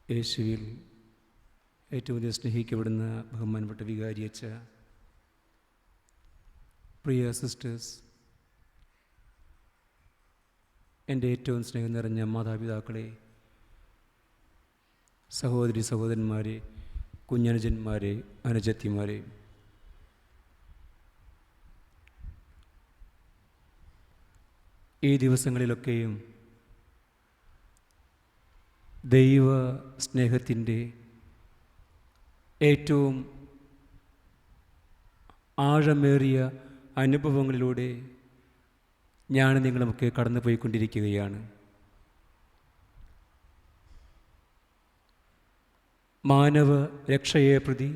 യേശുവിൽ ഏറ്റവും അധികം സ്നേഹിക്കപ്പെടുന്ന ബഹുമാനപ്പെട്ട വികാരിയച്ച, പ്രിയ സിസ്റ്റേഴ്സ്, എൻ്റെ ഏറ്റവും സ്നേഹം നിറഞ്ഞ മാതാപിതാക്കളെ, സഹോദരി സഹോദരന്മാരെ, കുഞ്ഞനുജന്മാരെ, അനുജത്തിമാരെ, ഈ ദിവസങ്ങളിലൊക്കെയും ദൈവ സ്നേഹത്തിൻ്റെ ഏറ്റവും ആഴമേറിയ അനുഭവങ്ങളിലൂടെ ഞാൻ നിങ്ങളുമൊക്കെ കടന്നു പോയിക്കൊണ്ടിരിക്കുകയാണ്. മാനവ രക്ഷയെ പ്രതി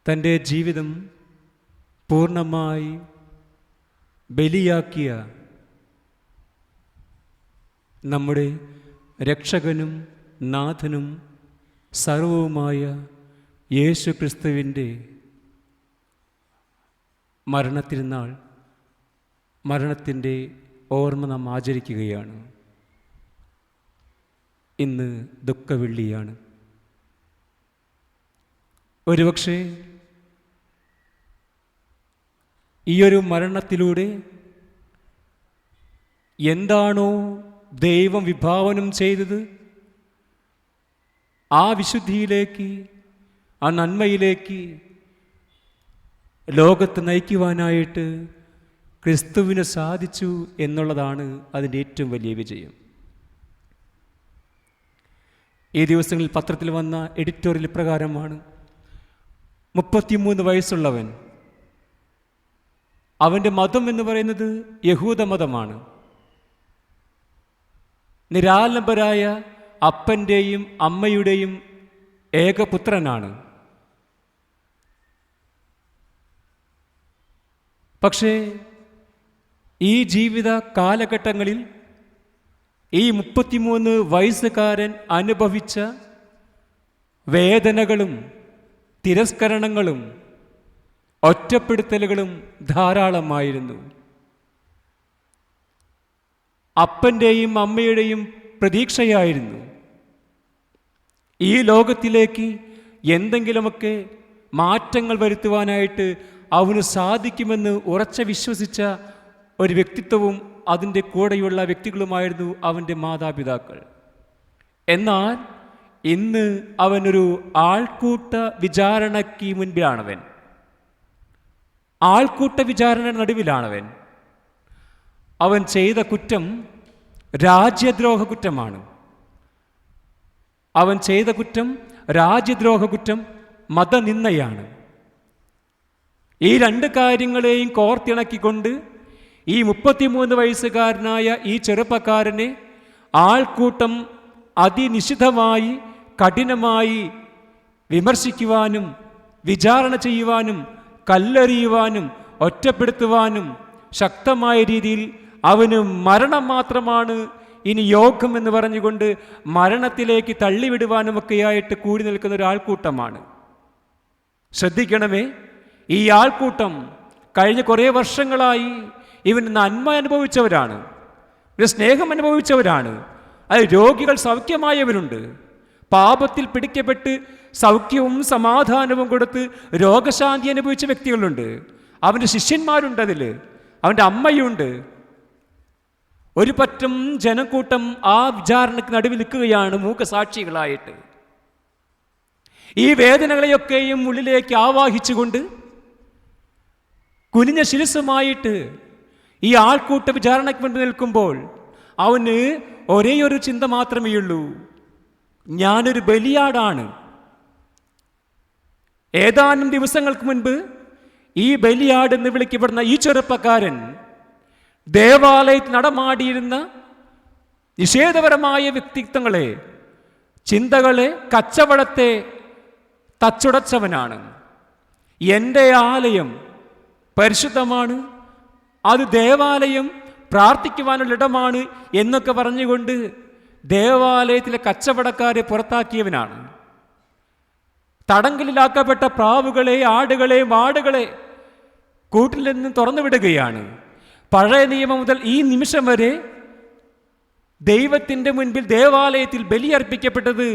തൻ്റെ ജീവിതം പൂർണ്ണമായി ബലിയാക്കിയ നമ്മുടെ രക്ഷകനും നാഥനും സർവവുമായ യേശു ക്രിസ്തുവിൻ്റെ മരണത്തിരുന്നാൾ, മരണത്തിൻ്റെ ഓർമ്മ നാം ആചരിക്കുകയാണ്. ഇന്ന് ദുഃഖവെള്ളിയാണ്. ഒരുപക്ഷെ ഈയൊരു മരണത്തിലൂടെ എന്താണോ ദൈവം വിഭാവനം ചെയ്തത്, ആ വിശുദ്ധിയിലേക്ക്, ആ നന്മയിലേക്ക് ലോകത്തെ നയിക്കുവാനായിട്ട് ക്രിസ്തുവിന് സാധിച്ചു എന്നുള്ളതാണ് അതിൻ്റെ ഏറ്റവും വലിയ വിജയം. ഈ ദിവസങ്ങളിൽ പത്രത്തിൽ വന്ന എഡിറ്റോറിയൽ പ്രകാരമാണ് 33 വയസ്സുള്ളവൻ, അവൻ്റെ മതം എന്ന് പറയുന്നത് യഹൂദ മതമാണ്, നിരാലംബരായ അപ്പൻ്റെയും അമ്മയുടെയും ഏകപുത്രനാണ്. പക്ഷേ ഈ ജീവിത കാലഘട്ടങ്ങളിൽ ഈ 33 വയസ്സുകാരൻ അനുഭവിച്ച വേദനകളും തിരസ്കരണങ്ങളും ഒറ്റപ്പെടുത്തലുകളും ധാരാളമായിരുന്നു. അപ്പൻ്റെയും അമ്മയുടെയും പ്രതീക്ഷയായിരുന്നു ഈ ലോകത്തിലേക്ക് എന്തെങ്കിലുമൊക്കെ മാറ്റങ്ങൾ വരുത്തുവാനായിട്ട് അവന് സാധിക്കുമെന്ന് ഉറച്ച വിശ്വസിച്ച ഒരു വ്യക്തിത്വവും അതിൻ്റെ കൂടെയുള്ള വ്യക്തികളുമായിരുന്നു അവൻ്റെ മാതാപിതാക്കൾ. എന്നാൽ ഇന്ന് അവനൊരു ആൾക്കൂട്ട വിചാരണയ്ക്ക് മുൻപിലാണവൻ, ആൾക്കൂട്ട വിചാരണ നടുവിലാണവൻ. അവൻ ചെയ്ത കുറ്റം രാജ്യദ്രോഹ കുറ്റമാണ്. അവൻ ചെയ്ത കുറ്റം രാജ്യദ്രോഹ കുറ്റം, മതനിന്ദയാണ്. ഈ രണ്ട് കാര്യങ്ങളെയും കോർത്തിണക്കിക്കൊണ്ട് ഈ 33 വയസ്സുകാരനായ ഈ ചെറുപ്പക്കാരനെ ആൾക്കൂട്ടം അതിനിശിതമായി കഠിനമായി വിമർശിക്കുവാനും വിചാരണ ചെയ്യുവാനും കല്ലെറിയുവാനും ഒറ്റപ്പെടുത്തുവാനും ശക്തമായ രീതിയിൽ അവന് മരണം മാത്രമാണ് ഇനി യോഗം എന്ന് പറഞ്ഞുകൊണ്ട് മരണത്തിലേക്ക് തള്ളിവിടുവാനുമൊക്കെയായിട്ട് കൂടി നിൽക്കുന്ന ഒരു ആൾക്കൂട്ടമാണ്. ശ്രദ്ധിക്കണമേ, ഈ ആൾക്കൂട്ടം കഴിഞ്ഞ കുറേ വർഷങ്ങളായി ഇവൻ നന്മ അനുഭവിച്ചവരാണ്, ഇവർ സ്നേഹം അനുഭവിച്ചവരാണ്. അത് രോഗികൾ സൗഖ്യമായവരുണ്ട്, പാപത്തിൽ പിടിക്കപ്പെട്ട് സൗഖ്യവും സമാധാനവും കൊടുത്ത് രോഗശാന്തി അനുഭവിച്ച വ്യക്തികളുണ്ട്. അവൻ്റെ ശിഷ്യന്മാരുണ്ട്, അതിൽ അവൻ്റെ അമ്മയുണ്ട്. ഒരു പറ്റം ജനക്കൂട്ടം ആ വിചാരണയ്ക്ക് നടുവിൽ നിൽക്കുകയാണ് മൂകസാക്ഷികളായിട്ട്. ഈ വേദനകളെയൊക്കെയും ഉള്ളിലേക്ക് ആവാഹിച്ചുകൊണ്ട് കുനിഞ്ഞ ശിരസ്സുമായിട്ട് ഈ ആൾക്കൂട്ട വിചാരണയ്ക്ക് മുൻപ് നിൽക്കുമ്പോൾ അവന് ഒരേയൊരു ചിന്ത മാത്രമേ ഉള്ളൂ: ഞാനൊരു ബലിയാടാണ്. ഏതാനും ദിവസങ്ങൾക്ക് മുൻപ് ഈ ബലിയാട് എന്ന് വിളിക്കപ്പെടുന്ന ഈ ചെറുപ്പക്കാരൻ ദേവാലയത്തിൽ നടമാടിയിരുന്ന നിഷേധപരമായ വ്യക്തിത്വങ്ങളെ, ചിന്തകളെ, കച്ചവടത്തെ തച്ചുടച്ചവനാണ്. എൻ്റെ ആലയം പരിശുദ്ധമാണ്, അത് ദേവാലയം പ്രാർത്ഥിക്കുവാനുള്ള ഇടമാണ് എന്നൊക്കെ പറഞ്ഞുകൊണ്ട് ദേവാലയത്തിലെ കച്ചവടക്കാരെ പുറത്താക്കിയവനാണ്. തടങ്കലിലാക്കപ്പെട്ട പ്രാവുകളെ, ആടുകളെ, മാടുകളെ കൂട്ടിൽ നിന്ന് തുറന്നു വിടുകയാണ്. പഴയ നിയമം മുതൽ ഈ നിമിഷം വരെ ദൈവത്തിൻ്റെ മുൻപിൽ ദേവാലയത്തിൽ ബലിയർപ്പിക്കപ്പെട്ടത്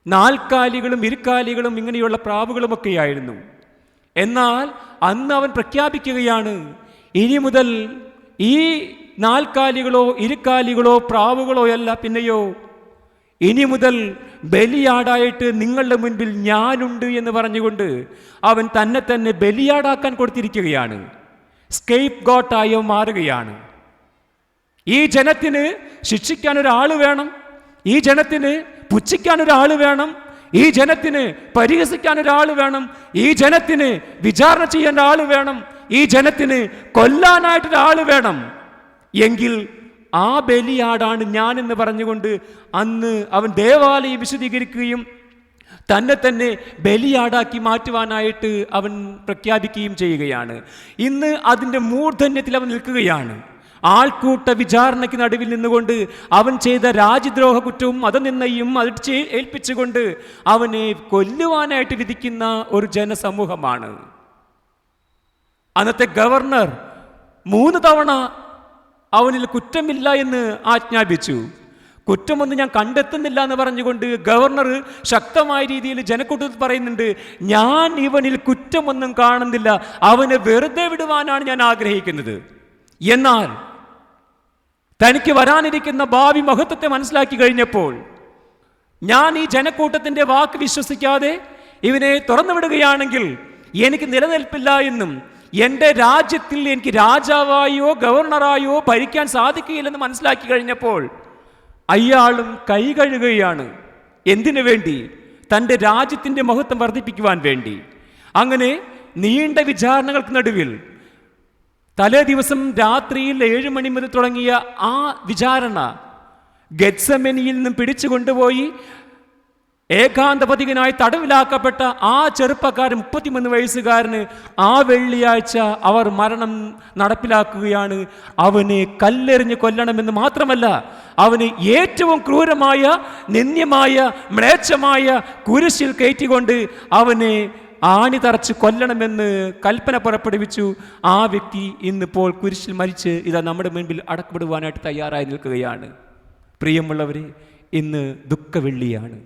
നാൽക്കാലികളും ഇരുക്കാലികളും ഇങ്ങനെയുള്ള പ്രാവുകളുമൊക്കെയായിരുന്നു. എന്നാൽ അന്ന് അവൻ പ്രഖ്യാപിക്കുകയാണ്, ഇനി മുതൽ ഈ നാൽക്കാലികളോ ഇരുക്കാലികളോ പ്രാവുകളോ അല്ല, പിന്നെയോ ഇനി മുതൽ ബലിയാടായിട്ട് നിങ്ങളുടെ മുൻപിൽ ഞാനുണ്ട് എന്ന് പറഞ്ഞുകൊണ്ട് അവൻ തന്നെ തന്നെ ബലിയാടാക്കാൻ കൊടുത്തിരിക്കുകയാണ്. സ്കേപ്പ് ഗോട്ടായോ മാറുകയാണ്. ഈ ജനത്തിന് ശിക്ഷിക്കാൻ ഒരാൾ വേണം, ഈ ജനത്തിന് പുച്ഛിക്കാൻ ഒരാൾ വേണം, ഈ ജനത്തിന് പരിഹസിക്കാൻ ഒരാൾ വേണം, ഈ ജനത്തിന് വിചാരണ ചെയ്യാൻ ഒരാൾ വേണം, ഈ ജനത്തിന് കൊല്ലാനായിട്ടൊരാൾ വേണം. എങ്കിൽ ആ ബലിയാടാണ് ഞാനെന്ന് പറഞ്ഞുകൊണ്ട് അന്ന് അവൻ ദേവാലയം വിശദീകരിക്കുകയും തന്നെ തന്നെ ബലിയാടാക്കി മാറ്റുവാനായിട്ട് അവൻ പ്രഖ്യാപിക്കുകയും ചെയ്യുകയാണ്. ഇന്ന് അതിൻ്റെ മൂർധന്യത്തിൽ അവൻ നിൽക്കുകയാണ്. ആൾക്കൂട്ട വിചാരണയ്ക്ക് നടുവിൽ നിന്നുകൊണ്ട് അവൻ ചെയ്ത രാജ്യദ്രോഹ കുറ്റവും മതനിന്ദയും അത് ഏൽപ്പിച്ചുകൊണ്ട് അവനെ കൊല്ലുവാനായിട്ട് വിധിക്കുന്ന ഒരു ജനസമൂഹമാണ്. അന്നത്തെ ഗവർണർ 3 തവണ അവനിൽ കുറ്റമില്ല എന്ന് ആജ്ഞാപിച്ചു. കുറ്റമൊന്നും ഞാൻ കണ്ടെത്തുന്നില്ല എന്ന് പറഞ്ഞുകൊണ്ട് ഗവർണർ ശക്തമായ രീതിയിൽ ജനക്കൂട്ടത്തിൽ പറയുന്നുണ്ട്, ഞാൻ ഇവനിൽ കുറ്റമൊന്നും കാണുന്നില്ല, അവനെ വെറുതെ വിടുവാനാണ് ഞാൻ ആഗ്രഹിക്കുന്നത്. എന്നാൽ തനിക്ക് വരാനിരിക്കുന്ന ഭാവി മഹത്വത്തെ മനസ്സിലാക്കി കഴിഞ്ഞപ്പോൾ ഞാൻ ഈ ജനക്കൂട്ടത്തിൻ്റെ വാക്ക് വിശ്വസിക്കാതെ ഇവനെ തുറന്നു വിടുകയാണെങ്കിൽ എനിക്ക് നിലനിൽപ്പില്ല എന്നും എൻ്റെ രാജ്യത്തിൽ എനിക്ക് രാജാവായോ ഗവർണറായോ ഭരിക്കാൻ സാധിക്കുകയില്ലെന്ന് മനസ്സിലാക്കി കഴിഞ്ഞപ്പോൾ അയാളും കൈ കഴുകുകയാണ്. എന്തിനു വേണ്ടി? തൻ്റെ രാജ്യത്തിൻ്റെ മഹത്വം വർദ്ധിപ്പിക്കുവാൻ വേണ്ടി. അങ്ങനെ നീണ്ട വിചാരണകൾക്ക് നടുവിൽ തലേ ദിവസം രാത്രിയിൽ 7 മണി മുതൽ തുടങ്ങിയ ആ വിചാരണ ഗെത്സമനിയിൽ നിന്നും പിടിച്ചു കൊണ്ടുപോയി ഏകാന്തപതികനായി തടവിലാക്കപ്പെട്ട ആ ചെറുപ്പക്കാരൻ 33 വയസ്സുകാരന് ആ വെള്ളിയാഴ്ച അവർ മരണം നടപ്പിലാക്കുകയാണ്. അവനെ കല്ലെറിഞ്ഞ് കൊല്ലണമെന്ന് മാത്രമല്ല, അവന് ഏറ്റവും ക്രൂരമായ നിന്ദ്യമായ മ്ലേച്ഛമായ കുരിശിൽ കയറ്റിക്കൊണ്ട് അവനെ ആണി തറച്ച് കൊല്ലണമെന്ന് കൽപ്പന പുറപ്പെടുവിച്ചു. ആ വ്യക്തി ഇന്നിപ്പോൾ കുരിശിൽ മരിച്ച് ഇതാ നമ്മുടെ മുൻപിൽ അടക്കപ്പെടുവാനായിട്ട് തയ്യാറായി നിൽക്കുകയാണ്. പ്രിയമുള്ളവരെ, ഇന്ന് ദുഃഖവെള്ളിയാണ്.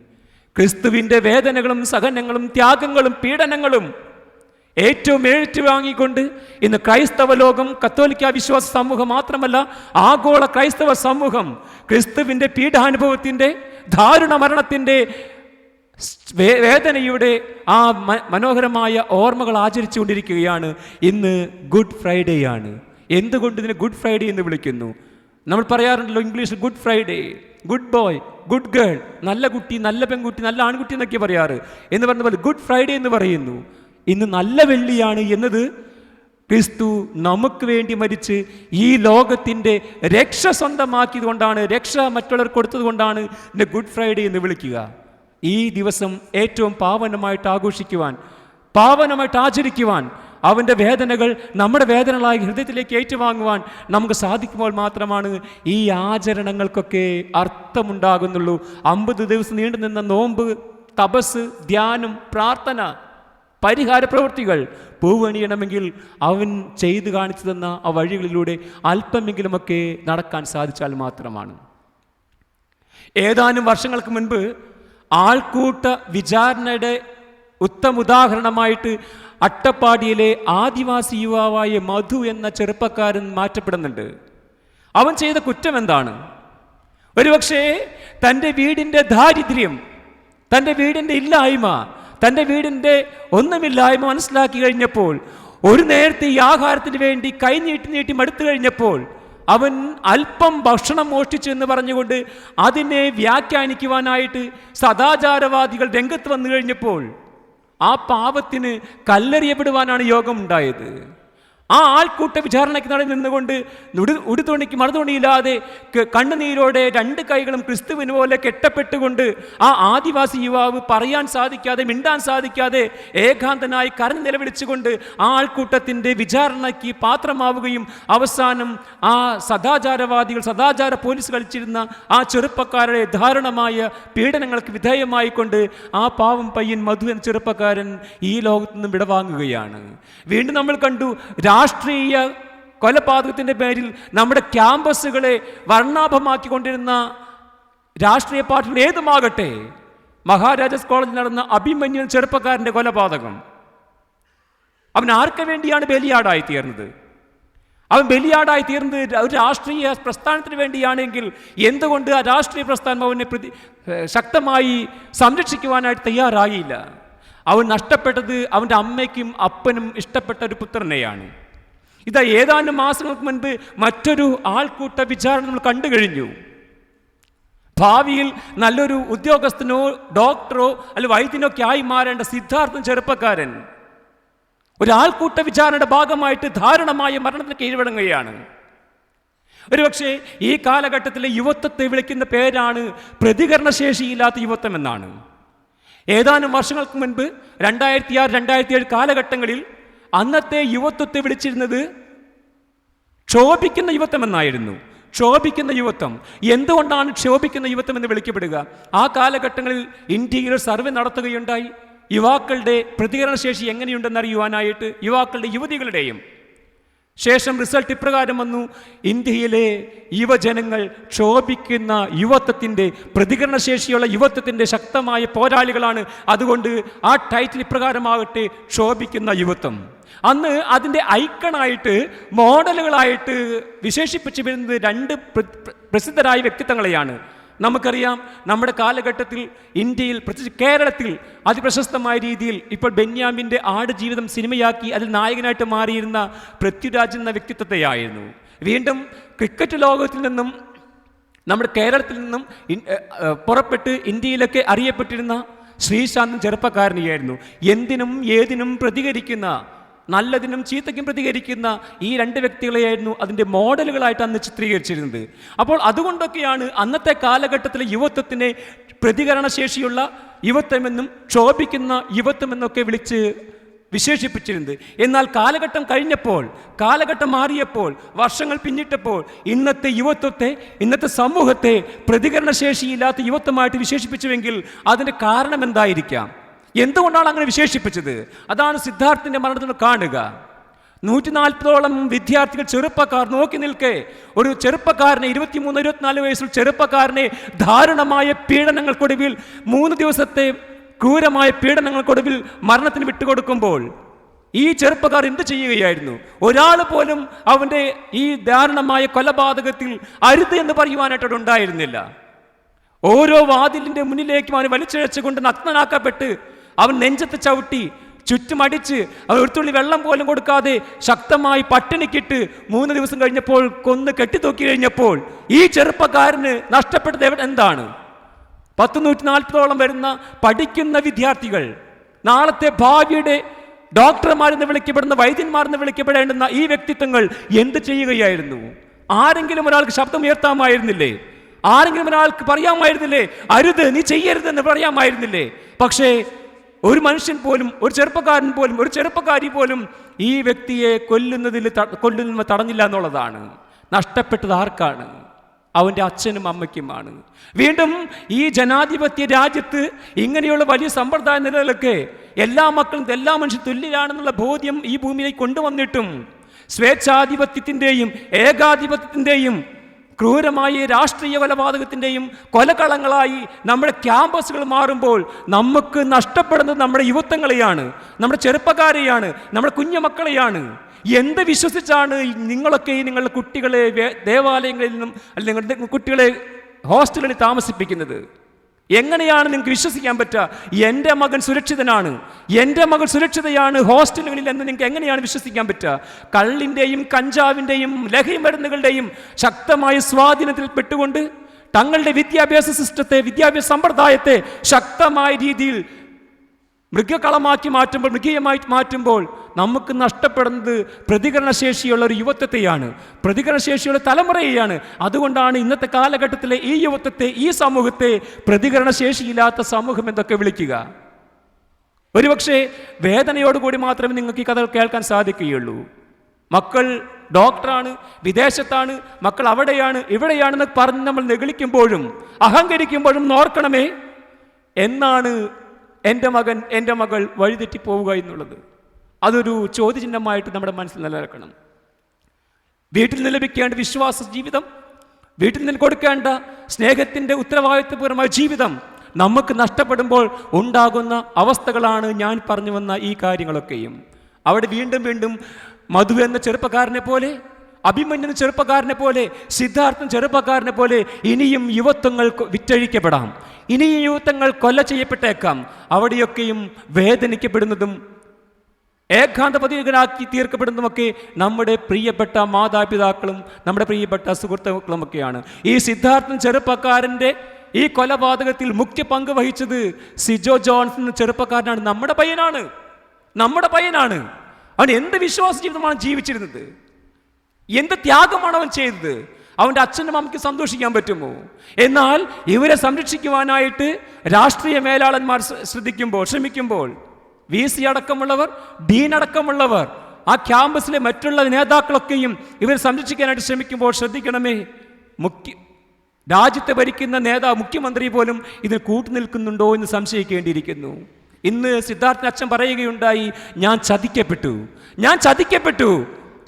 ക്രിസ്തുവിൻ്റെ വേദനകളും സഹനങ്ങളും ത്യാഗങ്ങളും പീഡനങ്ങളും ഏറ്റവും ഏറ്റുവാങ്ങിക്കൊണ്ട് ഇന്ന് ക്രൈസ്തവ ലോകം, കത്തോലിക്ക വിശ്വാസ സമൂഹം മാത്രമല്ല ആഗോള ക്രൈസ്തവ സമൂഹം ക്രിസ്തുവിൻ്റെ പീഡാനുഭവത്തിൻ്റെ ദാരുണ മരണത്തിൻ്റെ വേദനയുടെ ആ മനോഹരമായ ഓർമ്മകൾ ആചരിച്ചു കൊണ്ടിരിക്കുകയാണ്. ഇന്ന് ഗുഡ് ഫ്രൈഡേ ആണ്. എന്തുകൊണ്ട് ഇതിനെ ഗുഡ് ഫ്രൈഡേ എന്ന് വിളിക്കുന്നു? നമ്മൾ പറയാറുണ്ടല്ലോ ഇംഗ്ലീഷിൽ good Friday, good boy, good girl, നല്ല കുട്ടി, നല്ല പെൺകുട്ടി, നല്ല ആൺകുട്ടി എന്നൊക്കെ പറയാറ്. എന്ന് പറഞ്ഞ പോലെ ഗുഡ് ഫ്രൈഡേ എന്ന് പറയുന്നു. ഇന്ന് നല്ല വെള്ളിയാണ് എന്നത് ക്രിസ്തു നമുക്ക് വേണ്ടി മരിച്ച് ഈ ലോകത്തിൻ്റെ രക്ഷ സ്വന്തമാക്കിയത് കൊണ്ടാണ്, രക്ഷ മറ്റുള്ളവർക്ക് കൊടുത്തത് കൊണ്ടാണ് ഇന്ന് ഗുഡ് ഫ്രൈഡേ എന്ന് വിളിക്കുക. ഈ ദിവസം ഏറ്റവും പാവനമായിട്ട് ആഘോഷിക്കുവാൻ, പാവനമായിട്ട് ആചരിക്കുവാൻ, അവൻ്റെ വേദനകൾ നമ്മുടെ വേദനകളായി ഹൃദയത്തിലേക്ക് ഏറ്റുവാങ്ങുവാൻ നമുക്ക് സാധിക്കുമ്പോൾ മാത്രമാണ് ഈ ആചരണങ്ങൾക്കൊക്കെ അർത്ഥമുണ്ടാകുന്നുള്ളൂ. 50 ദിവസം നീണ്ടു നിന്ന നോമ്പ്, തപസ്, ധ്യാനം, പ്രാർത്ഥന, പരിഹാര പ്രവൃത്തികൾ പൂവണിയണമെങ്കിൽ അവൻ ചെയ്തു കാണിച്ചു തന്ന ആ വഴികളിലൂടെ അല്പമെങ്കിലുമൊക്കെ നടക്കാൻ സാധിച്ചാൽ മാത്രമാണ്. ഏതാനും വർഷങ്ങൾക്ക് മുൻപ് ആൾക്കൂട്ട വിചാരണയുടെ ഉത്തമ ഉദാഹരണമായിട്ട് അട്ടപ്പാടിയിലെ ആദിവാസി യുവാവായ മധു എന്ന ചെറുപ്പക്കാരൻ മാറ്റപ്പെടുന്നുണ്ട്. അവൻ ചെയ്ത കുറ്റം എന്താണ്? ഒരുപക്ഷേ തൻ്റെ വീടിൻ്റെ ദാരിദ്ര്യം, തൻ്റെ വീടിൻ്റെ ഇല്ലായ്മ, തൻ്റെ വീടിൻ്റെ ഒന്നുമില്ലായ്മ മനസ്സിലാക്കി കഴിഞ്ഞപ്പോൾ, ഒരു നേരത്തെ ഈ ആഹാരത്തിന് വേണ്ടി കൈ നീട്ടി മടുത്തു കഴിഞ്ഞപ്പോൾ അവൻ അല്പം ഭക്ഷണം മോഷ്ടിച്ചു എന്ന് പറഞ്ഞുകൊണ്ട് അതിനെ വ്യാഖ്യാനിക്കുവാനായിട്ട് സദാചാരവാദികൾ രംഗത്ത് വന്നു കഴിഞ്ഞപ്പോൾ ആ പാപത്തിന് കല്ലെറിയപ്പെടുവാനാണ് യോഗം ഉണ്ടായത്. ആ ആൾക്കൂട്ട വിചാരണയ്ക്ക് നടന്നു നിന്നുകൊണ്ട് ഉടുതുണിക്ക് മറുതുണിയില്ലാതെ കണ്ണുനീരോടെ 2 കൈകളും ക്രിസ്തുവിന് പോലെ കെട്ടപ്പെട്ടുകൊണ്ട് ആ ആദിവാസി യുവാവ് പറയാൻ സാധിക്കാതെ, മിണ്ടാൻ സാധിക്കാതെ ഏകാന്തനായി കരഞ്ഞ് നിലവിളിച്ചുകൊണ്ട് ആ ആൾക്കൂട്ടത്തിൻ്റെ വിചാരണയ്ക്ക് പാത്രമാവുകയും അവസാനം ആ സദാചാരവാദികൾ, സദാചാര പോലീസ് കളിച്ചിരുന്ന ആ ചെറുപ്പക്കാരുടെ ദാരുണമായ പീഡനങ്ങൾക്ക് വിധേയമായിക്കൊണ്ട് ആ പാവം പയ്യൻ മധു എന്ന ചെറുപ്പക്കാരൻ ഈ ലോകത്തു നിന്നും വിടവാങ്ങുകയാണ്. വീണ്ടും നമ്മൾ കണ്ടു രാഷ്ട്രീയ കൊലപാതകത്തിൻ്റെ പേരിൽ നമ്മുടെ ക്യാമ്പസുകളെ വർണ്ണാഭമാക്കിക്കൊണ്ടിരുന്ന രാഷ്ട്രീയ പാർട്ടികൾ ഏതുമാകട്ടെ, മഹാരാജാസ് കോളേജിൽ നടന്ന അഭിമന്യു ചെറുപ്പക്കാരൻ്റെ കൊലപാതകം, അവൻ ആർക്ക് വേണ്ടിയാണ് ബലിയാടായി തീർന്നത്? അവൻ ബലിയാടായി തീർന്നത് ഒരു രാഷ്ട്രീയ പ്രസ്ഥാനത്തിന് വേണ്ടിയാണെങ്കിൽ എന്തുകൊണ്ട് ആ രാഷ്ട്രീയ പ്രസ്ഥാനം അവനെ ശക്തമായി സംരക്ഷിക്കുവാനായിട്ട് തയ്യാറായില്ല? അവൻ നഷ്ടപ്പെട്ടത് അവൻ്റെ അമ്മയ്ക്കും അപ്പനും ഇഷ്ടപ്പെട്ട ഒരു പുത്രനെയാണ്. ഇതാ ഏതാനും മാസങ്ങൾക്ക് മുൻപ് മറ്റൊരു ആൾക്കൂട്ട വിചാരണ നമ്മൾ കണ്ടു കഴിഞ്ഞു. ഭാവിയിൽ നല്ലൊരു ഉദ്യോഗസ്ഥനോ ഡോക്ടറോ അല്ല വൈദ്യനോ ഒക്കെ ആയി മാറേണ്ട സിദ്ധാർത്ഥൻ ചെറുപ്പക്കാരൻ ഒരാൾക്കൂട്ട വിചാരണയുടെ ഭാഗമായിട്ട് ദാരുണമായ മരണത്തിന് കീഴ്വഴങ്ങുകയാണ്. ഒരുപക്ഷെ ഈ കാലഘട്ടത്തിലെ യുവത്വത്തെ വിളിക്കുന്ന പേരാണ് പ്രതികരണശേഷിയില്ലാത്ത യുവത്വം എന്നാണ്. ഏതാനും വർഷങ്ങൾക്ക് മുൻപ് 2006, 2007 കാലഘട്ടങ്ങളിൽ അന്നത്തെ യുവത്വത്തെ വിളിച്ചിരുന്നത് ക്ഷോഭിക്കുന്ന യുവത്വം എന്നായിരുന്നു. ക്ഷോഭിക്കുന്ന യുവത്വം. എന്തുകൊണ്ടാണ് ക്ഷോഭിക്കുന്ന യുവത്വം എന്ന് വിളിക്കപ്പെടുക? ആ കാലഘട്ടങ്ങളിൽ ഇന്ത്യയിൽ സർവേ നടത്തുകയുണ്ടായി. യുവാക്കളുടെ പ്രതികരണശേഷി എങ്ങനെയുണ്ടെന്നറിയുവാനായിട്ട്, യുവാക്കളുടെ യുവതികളുടെയും. ശേഷം റിസൾട്ട് ഇപ്രകാരം വന്നു: ഇന്ത്യയിലെ യുവജനങ്ങൾ ക്ഷോഭിക്കുന്ന യുവത്വത്തിൻ്റെ, പ്രതികരണശേഷിയുള്ള യുവത്വത്തിൻ്റെ ശക്തമായ പോരാളികളാണ്. അതുകൊണ്ട് ആ ടൈറ്റിൽ ഇപ്രകാരമാകട്ടെ, ക്ഷോഭിക്കുന്ന യുവത്വം. അന്ന് അതിൻ്റെ ഐക്കണായിട്ട്, മോഡലുകളായിട്ട് വിശേഷിപ്പിച്ചു വരുന്നത് രണ്ട് പ്രസിദ്ധരായ വ്യക്തിത്വങ്ങളെയാണ്. നമുക്കറിയാം, നമ്മുടെ കാലഘട്ടത്തിൽ ഇന്ത്യയിൽ, പ്രത്യേകിച്ച് കേരളത്തിൽ അതിപ്രശസ്തമായ രീതിയിൽ ഇപ്പോൾ ബെന്യാമിൻ്റെ ആടുജീവിതം സിനിമയാക്കി അതിൽ നായകനായിട്ട് മാറിയിരുന്ന പൃഥ്വിരാജ് എന്ന വ്യക്തിത്വത്തെയായിരുന്നു. വീണ്ടും ക്രിക്കറ്റ് ലോകത്തിൽ നിന്നും നമ്മുടെ കേരളത്തിൽ നിന്നും പുറപ്പെട്ട് ഇന്ത്യയിലൊക്കെ അറിയപ്പെട്ടിരുന്ന ശ്രീശാന്ത് ചെറുപ്പക്കാരനെയായിരുന്നു. എന്തിനും ഏതിനും പ്രതികരിക്കുന്ന, നല്ലതിനും ചീത്തയ്ക്കും പ്രതികരിക്കുന്ന ഈ രണ്ട് വ്യക്തികളെയായിരുന്നു അതിൻ്റെ മോഡലുകളായിട്ട് അന്ന് ചിത്രീകരിച്ചിരുന്നത്. അപ്പോൾ അതുകൊണ്ടൊക്കെയാണ് അന്നത്തെ കാലഘട്ടത്തിലെ യുവത്വത്തിനെ പ്രതികരണശേഷിയുള്ള യുവത്വമെന്നും ക്ഷോഭിക്കുന്ന യുവത്വമെന്നൊക്കെ വിളിച്ച് വിശേഷിപ്പിച്ചിരുന്നത്. എന്നാൽ കാലഘട്ടം കഴിഞ്ഞപ്പോൾ, കാലഘട്ടം മാറിയപ്പോൾ, വർഷങ്ങൾ പിന്നിട്ടപ്പോൾ ഇന്നത്തെ യുവത്വത്തെ, ഇന്നത്തെ സമൂഹത്തെ പ്രതികരണശേഷിയില്ലാത്ത യുവത്വമായിട്ട് വിശേഷിപ്പിച്ചുവെങ്കിൽ അതിൻ്റെ കാരണം എന്തായിരിക്കാം? എന്തുകൊണ്ടാണ് അങ്ങനെ വിശേഷിപ്പിച്ചത്? അതാണ് സിദ്ധാർത്ഥിൻ്റെ മരണത്തിൽ കാണുക. 140ഓളം വിദ്യാർത്ഥികൾ, ചെറുപ്പക്കാർ നോക്കി നിൽക്കെ ഒരു ചെറുപ്പക്കാരനെ, 23-24 വയസ്സിൽ ചെറുപ്പക്കാരനെ ദാരുണമായ പീഡനങ്ങൾക്കൊടുവിൽ, 3 ദിവസത്തെ ക്രൂരമായ പീഡനങ്ങൾക്കൊടുവിൽ മരണത്തിന് വിട്ടുകൊടുക്കുമ്പോൾ ഈ ചെറുപ്പക്കാർ എന്ത് ചെയ്യുകയായിരുന്നു? ഒരാൾ പോലും അവൻ്റെ ഈ ദാരുണമായ കൊലപാതകത്തിൽ അരുത് എന്ന് പറയുവാനായിട്ട് ഉണ്ടായിരുന്നില്ല. ഓരോ വാതിലിൻ്റെ മുന്നിലേക്കും അവനെ വലിച്ചിഴച്ചുകൊണ്ട് നഗ്നനാക്കപ്പെട്ട് അവൻ നെഞ്ചത്ത് ചവിട്ടി ചുറ്റുമടിച്ച് അവൻ ഒരു തുള്ളി വെള്ളം പോലും കൊടുക്കാതെ ശക്തമായി പട്ടിണിക്കിട്ട് 3 ദിവസം കഴിഞ്ഞപ്പോൾ കൊന്ന് കെട്ടിത്തൂക്കി കഴിഞ്ഞപ്പോൾ ഈ ചെറുപ്പക്കാരന് നഷ്ടപ്പെട്ടത് എന്താണ്? 140ഓളം വരുന്ന പഠിക്കുന്ന വിദ്യാർത്ഥികൾ, നാളത്തെ ഭാവിയുടെ ഡോക്ടർമാരെന്ന് വിളിക്കപ്പെടുന്ന, വൈദ്യന്മാരെന്ന് വിളിക്കപ്പെടേണ്ടുന്ന ഈ വ്യക്തിത്വങ്ങൾ എന്ത് ചെയ്യുകയായിരുന്നു? ആരെങ്കിലും ഒരാൾക്ക് ശബ്ദം ഉയർത്താമായിരുന്നില്ലേ? ആരെങ്കിലും ഒരാൾക്ക് പറയാമായിരുന്നില്ലേ, അരുത്, നീ ചെയ്യരുതെന്ന് പറയാമായിരുന്നില്ലേ? പക്ഷേ ഒരു മനുഷ്യൻ പോലും, ഒരു ചെറുപ്പക്കാരൻ പോലും, ഒരു ചെറുപ്പക്കാരി പോലും ഈ വ്യക്തിയെ കൊല്ലുന്നത് തടഞ്ഞില്ല എന്നുള്ളതാണ്. നഷ്ടപ്പെട്ടത് ആർക്കാണ്? അവൻ്റെ അച്ഛനും അമ്മയ്ക്കുമാണ്. വീണ്ടും ഈ ജനാധിപത്യ രാജ്യത്ത് ഇങ്ങനെയുള്ള വലിയ സമ്പ്രദായ നിലകളൊക്കെ എല്ലാ മക്കളും, എല്ലാ മനുഷ്യരും തുല്യരാണെന്നുള്ള ബോധ്യം ഈ ഭൂമിയിലേക്ക് കൊണ്ടുവന്നിട്ടും സ്വേച്ഛാധിപത്യത്തിൻ്റെയും ഏകാധിപത്യത്തിൻ്റെയും ക്രൂരമായ രാഷ്ട്രീയ കൊലപാതകത്തിൻ്റെയും കൊലകളങ്ങളായി നമ്മുടെ ക്യാമ്പസുകൾ മാറുമ്പോൾ നമുക്ക് നഷ്ടപ്പെടുന്നത് നമ്മുടെ യുവത്വങ്ങളെയാണ്, നമ്മുടെ ചെറുപ്പക്കാരെയാണ്, നമ്മുടെ കുഞ്ഞുമക്കളെയാണ്. എന്ത് വിശ്വസിച്ചാണ് നിങ്ങളൊക്കെ നിങ്ങളുടെ കുട്ടികളെ ദേവാലയങ്ങളിൽ നിന്നും അല്ലെങ്കിൽ നിങ്ങളുടെ കുട്ടികളെ ഹോസ്റ്റലുകളിൽ താമസിപ്പിക്കുന്നത്? എങ്ങനെയാണ് നിങ്ങൾക്ക് വിശ്വസിക്കാൻ പറ്റുക? എൻ്റെ മകൻ സുരക്ഷിതനാണ്, എൻ്റെ മകൾ സുരക്ഷിതയാണ് ഹോസ്റ്റലുകളിൽ എന്ന് നിങ്ങൾക്ക് എങ്ങനെയാണ് വിശ്വസിക്കാൻ പറ്റുക? കള്ളിൻ്റെയും കഞ്ചാവിൻ്റെയും ലഹരി മരുന്നുകളുടെയും ശക്തമായ സ്വാധീനത്തിൽ പെട്ടുകൊണ്ട് തങ്ങളുടെ വിദ്യാഭ്യാസ സിസ്റ്റത്തെ, വിദ്യാഭ്യാസ സമ്പ്രദായത്തെ ശക്തമായ രീതിയിൽ മൃഗകളമാക്കി മാറ്റുമ്പോൾ, മൃഗീയമായി മാറ്റുമ്പോൾ നമുക്ക് നഷ്ടപ്പെടുന്നത് പ്രതികരണശേഷിയുള്ള ഒരു യുവത്വത്തെയാണ്, പ്രതികരണശേഷിയുള്ള തലമുറയെയാണ്. അതുകൊണ്ടാണ് ഇന്നത്തെ കാലഘട്ടത്തിലെ ഈ യുവത്വത്തെ, ഈ സമൂഹത്തെ പ്രതികരണശേഷിയില്ലാത്ത സമൂഹം എന്നൊക്കെ വിളിക്കുക. ഒരുപക്ഷെ വേദനയോടുകൂടി മാത്രമേ നിങ്ങൾക്ക് ഈ കഥകൾ കേൾക്കാൻ സാധിക്കുകയുള്ളൂ. മക്കൾ ഡോക്ടറാണ്, വിദേശത്താണ്, മക്കൾ അവിടെയാണ്, ഇവിടെയാണെന്ന് പറഞ്ഞ് നമ്മൾ നെഗളിക്കുമ്പോഴും അഹങ്കരിക്കുമ്പോഴും ഓർക്കണമേ, എന്നാണ് എൻ്റെ മകൻ, എൻ്റെ മകൾ വഴിതെറ്റിപ്പോവുക എന്നുള്ളത്. അതൊരു ചോദ്യചിഹ്നമായിട്ട് നമ്മുടെ മനസ്സിൽ നിലനിൽക്കണം. വീട്ടിൽ നിന്ന് ലഭിക്കേണ്ട വിശ്വാസ ജീവിതം, വീട്ടിൽ നിന്ന് കൊടുക്കേണ്ട സ്നേഹത്തിൻ്റെ ഉത്തരവാദിത്വപൂർണമായ ജീവിതം നമുക്ക് നഷ്ടപ്പെടുമ്പോൾ ഉണ്ടാകുന്ന അവസ്ഥകളാണ് ഞാൻ പറഞ്ഞു വന്ന ഈ കാര്യങ്ങളൊക്കെയും. അവിടെ വീണ്ടും വീണ്ടും മധു എന്ന ചെറുപ്പക്കാരനെ പോലെ, അഭിമന്യു ചെറുപ്പക്കാരനെ പോലെ, സിദ്ധാർത്ഥൻ ചെറുപ്പക്കാരനെ പോലെ ഇനിയും യുവത്വങ്ങൾ വിറ്റഴിക്കപ്പെടാം, ഇനിയും യുവത്വങ്ങൾ കൊല്ല ചെയ്യപ്പെട്ടേക്കാം. അവിടെയൊക്കെയും വേദനിക്കപ്പെടുന്നതും ഏകാന്തപതികനാക്കി തീർക്കപ്പെടുന്നതുമൊക്കെ നമ്മുടെ പ്രിയപ്പെട്ട മാതാപിതാക്കളും നമ്മുടെ പ്രിയപ്പെട്ട സുഹൃത്തുക്കളുമൊക്കെയാണ്. ഈ സിദ്ധാർത്ഥൻ ചെറുപ്പക്കാരൻ്റെ ഈ കൊലപാതകത്തിൽ മുഖ്യ പങ്ക് വഹിച്ചത് സിജോ ജോൺസൺ ചെറുപ്പക്കാരനാണ്. നമ്മുടെ പയ്യനാണ്. അവൻ എന്ത് വിശ്വാസ ജീവിതമാണ് ജീവിച്ചിരുന്നത്, എന്ത് ത്യാഗമാണ് അവൻ ചെയ്തത്. അവൻ്റെ അച്ഛനും അമ്മയ്ക്ക് സന്തോഷിക്കാൻ പറ്റുമോ? എന്നാൽ ഇവരെ സംരക്ഷിക്കുവാനായിട്ട് രാഷ്ട്രീയ മേലാളന്മാർ ശ്രമിക്കുമ്പോൾ VC അടക്കമുള്ളവർ, ഡീൻ അടക്കമുള്ളവർ, ആ ക്യാമ്പസിലെ മറ്റുള്ള നേതാക്കളൊക്കെയും ഇവരെ സംരക്ഷിക്കാനായിട്ട് ശ്രമിക്കുമ്പോൾ ശ്രദ്ധിക്കണമേ, രാജ്യത്തെ ഭരിക്കുന്ന മുഖ്യമന്ത്രി പോലും ഇതിന് കൂട്ടുനിൽക്കുന്നുണ്ടോ എന്ന് സംശയിക്കേണ്ടിയിരിക്കുന്നു. ഇന്ന് സിദ്ധാർത്ഥൻ അച്ഛൻ പറയുകയുണ്ടായി, ഞാൻ ചതിക്കപ്പെട്ടു.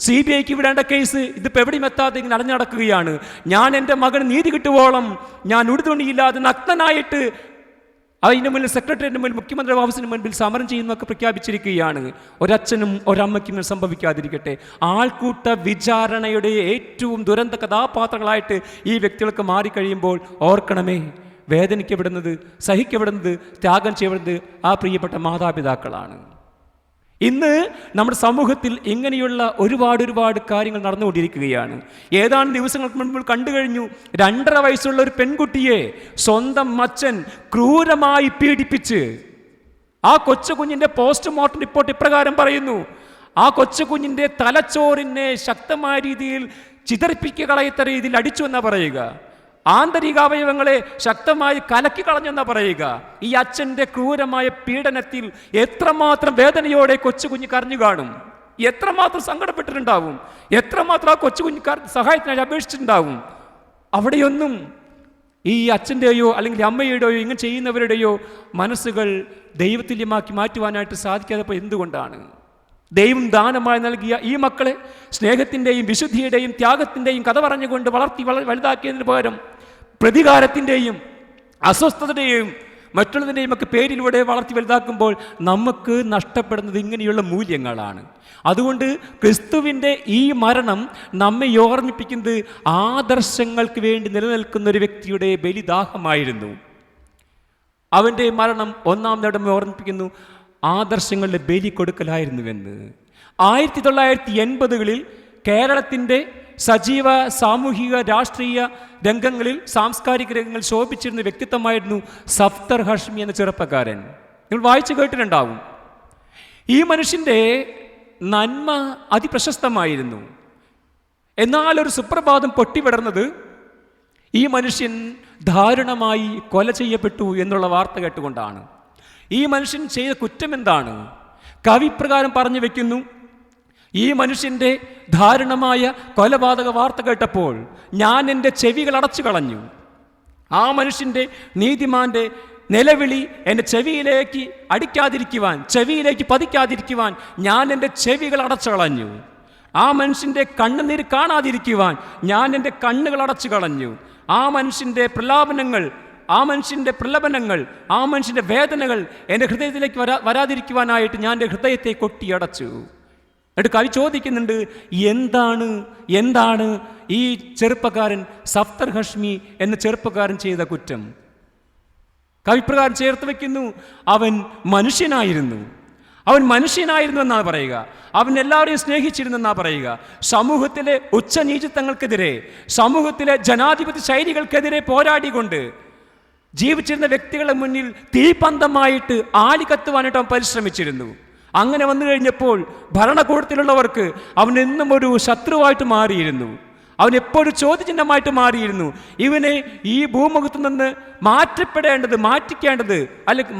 CBIക്ക് വിടേണ്ട കേസ് ഇതിപ്പോൾ എവിടെയും എത്താതെ ഇങ്ങനെ അടഞ്ഞടക്കുകയാണ്. ഞാൻ എൻ്റെ മകന് നീതി കിട്ടുവോളം ഞാൻ ഉടുതുണിയില്ലാതെ നഗ്നനായിട്ട് അതിന് മുന്നിൽ സെക്രട്ടറിയേറ്റിന് മുന്നിൽ മുഖ്യമന്ത്രി ഓഫീസിന് മുൻപിൽ സമരം ചെയ്യുന്നതൊക്കെ പ്രഖ്യാപിച്ചിരിക്കുകയാണ്. ഒരച്ഛനും ഒരമ്മയ്ക്കും സംഭവിക്കാതിരിക്കട്ടെ. ആൾക്കൂട്ട വിചാരണയുടെ ഏറ്റവും ദുരന്ത കഥാപാത്രങ്ങളായിട്ട് ഈ വ്യക്തികൾക്ക് മാറിക്കഴിയുമ്പോൾ ഓർക്കണമേ, വേദനിക്കപ്പെടുന്നത്, സഹിക്കപ്പെടുന്നത്, ത്യാഗം ചെയ്യപ്പെടുന്നത് ആ പ്രിയപ്പെട്ട മാതാപിതാക്കളാണ്. ഇന്ന് നമ്മുടെ സമൂഹത്തിൽ ഇങ്ങനെയുള്ള ഒരുപാട് കാര്യങ്ങൾ നടന്നുകൊണ്ടിരിക്കുകയാണ്. ഏതാനും ദിവസങ്ങൾക്ക് മുൻപ് കണ്ടു കഴിഞ്ഞു, 2.5 വയസ്സുള്ള ഒരു പെൺകുട്ടിയെ സ്വന്തം അച്ഛൻ ക്രൂരമായി പീഡിപ്പിച്ച്, ആ കൊച്ചുകുഞ്ഞിൻ്റെ പോസ്റ്റ്മോർട്ടം റിപ്പോർട്ട് ഇപ്രകാരം പറയുന്നു, ആ കൊച്ചുകുഞ്ഞിൻ്റെ തലച്ചോറിനെ ശക്തമായ രീതിയിൽ ചിതറിപ്പിക്കളയത്ത രീതിയിൽ അടിച്ചു എന്നാ പറയുക, ആന്തരിക അവയവങ്ങളെ ശക്തമായി കലക്കി കളഞ്ഞെന്നാ പറയുക. ഈ അച്ഛൻ്റെ ക്രൂരമായ പീഡനത്തിൽ എത്രമാത്രം വേദനയോടെ കൊച്ചുകുഞ്ഞ് കരഞ്ഞു കാണും, എത്രമാത്രം സങ്കടപ്പെട്ടിട്ടുണ്ടാവും, എത്രമാത്രം ആ കൊച്ചുകുഞ്ഞ് സഹായത്തിനായി അപേക്ഷിച്ചിട്ടുണ്ടാവും. അവിടെയൊന്നും ഈ അച്ഛൻ്റെയോ അല്ലെങ്കിൽ അമ്മയുടെയോ ഇങ്ങനെ ചെയ്യുന്നവരുടെയോ മനസ്സുകൾ ദൈവതുല്യമാക്കി മാറ്റുവാനായിട്ട് സാധിക്കാതെ എന്തുകൊണ്ടാണ്? ദൈവം ദാനമായി നൽകിയ ഈ മക്കളെ സ്നേഹത്തിൻ്റെയും വിശുദ്ധിയുടെയും ത്യാഗത്തിൻ്റെയും കഥ പറഞ്ഞുകൊണ്ട് വളർത്തി വലുതാക്കിയതിന് പകരം പ്രതികാരത്തിൻ്റെയും അസ്വസ്ഥതയുടെയും മറ്റുള്ളതിൻ്റെയും ഒക്കെ പേരിലൂടെ വളർത്തി വലുതാക്കുമ്പോൾ നമുക്ക് നഷ്ടപ്പെടുന്നത് ഇങ്ങനെയുള്ള മൂല്യങ്ങളാണ്. അതുകൊണ്ട് ക്രിസ്തുവിൻ്റെ ഈ മരണം നമ്മെ ഓർമ്മിപ്പിക്കുന്നത് ആദർശങ്ങൾക്ക് വേണ്ടി നിലനിൽക്കുന്ന ഒരു വ്യക്തിയുടെ ബലിദാഹമായിരുന്നു. അവൻ്റെ മരണം ഒന്നാം നേടം ഓർമ്മിപ്പിക്കുന്നു ആദർശങ്ങളുടെ ബലി കൊടുക്കലായിരുന്നുവെന്ന്. 1980കളിൽ കേരളത്തിൻ്റെ സജീവ സാമൂഹിക രാഷ്ട്രീയ രംഗങ്ങളിൽ, സാംസ്കാരിക രംഗങ്ങളിൽ ശോഭിച്ചിരുന്ന വ്യക്തിത്വമായിരുന്നു സഫ്തർ ഹഷ്മി എന്ന ചെറുപ്പക്കാരൻ. നിങ്ങൾ വായിച്ചു കേട്ടിട്ടുണ്ടാവും. ഈ മനുഷ്യൻ്റെ നന്മ അതിപ്രശസ്തമായിരുന്നു. എന്നാൽ ഒരു സുപ്രഭാതം പൊട്ടിവിടർന്നത് ഈ മനുഷ്യൻ ദാരുണമായി കൊല ചെയ്യപ്പെട്ടു എന്നുള്ള വാർത്ത കേട്ടുകൊണ്ടാണ്. ഈ മനുഷ്യൻ ചെയ്ത കുറ്റം എന്താണ്? കവി പ്രകാരം പറഞ്ഞു വെക്കുന്നു, ഈ മനുഷ്യൻ്റെ ദാരുണമായ കൊലപാതക വാർത്ത കേട്ടപ്പോൾ ഞാൻ എൻ്റെ ചെവികൾ അടച്ചു കളഞ്ഞു. ആ മനുഷ്യൻ്റെ നീതിമാൻ്റെ നിലവിളി എൻ്റെ ചെവിയിലേക്ക് അടിക്കാതിരിക്കുവാൻ, ചെവിയിലേക്ക് പതിക്കാതിരിക്കുവാൻ ഞാൻ എൻ്റെ ചെവികൾ അടച്ചു കളഞ്ഞു. ആ മനുഷ്യൻ്റെ കണ്ണുനീര് കാണാതിരിക്കുവാൻ ഞാൻ എൻ്റെ കണ്ണുകൾ അടച്ചു കളഞ്ഞു. ആ മനുഷ്യൻ്റെ പ്രലാപനങ്ങൾ, ആ മനുഷ്യൻ്റെ വേദനകൾ എൻ്റെ ഹൃദയത്തിലേക്ക് വരാതിരിക്കുവാനായിട്ട് ഞാൻ എൻ്റെ ഹൃദയത്തെ കൊട്ടിയടച്ചു. എന്നിട്ട് കവി ചോദിക്കുന്നുണ്ട്, എന്താണ് ഈ ചെറുപ്പക്കാരൻ സഫ്തർ ഹഷ്മി എന്ന ചെറുപ്പക്കാരൻ ചെയ്ത കുറ്റം? കവിപ്രകാരം ചേർത്ത് വയ്ക്കുന്നു, അവൻ മനുഷ്യനായിരുന്നു എന്നാണ് പറയുക. അവൻ എല്ലാവരെയും സ്നേഹിച്ചിരുന്നെന്നാണ് പറയുക. സമൂഹത്തിലെ ഉച്ചനീചത്വങ്ങൾക്കെതിരെ, സമൂഹത്തിലെ ജനാധിപത്യ ശൈലികൾക്കെതിരെ പോരാടിക്കൊണ്ട് ജീവിച്ചിരുന്ന വ്യക്തികളുടെ മുന്നിൽ തീപന്തമായിട്ട് ആളിക്കത്തുവാനായിട്ട് അവൻ പരിശ്രമിച്ചിരുന്നു. അങ്ങനെ വന്നു കഴിഞ്ഞപ്പോൾ ഭരണകൂടത്തിലുള്ളവർക്ക് അവൻ എന്നും ഒരു ശത്രുവായിട്ട് മാറിയിരുന്നു. അവൻ എപ്പോഴും ചോദ്യചിഹ്നമായിട്ട് മാറിയിരുന്നു. ഇവനെ ഈ ഭൂമുഖത്തു നിന്ന് മാറ്റിക്കേണ്ടത് അല്ലെങ്കിൽ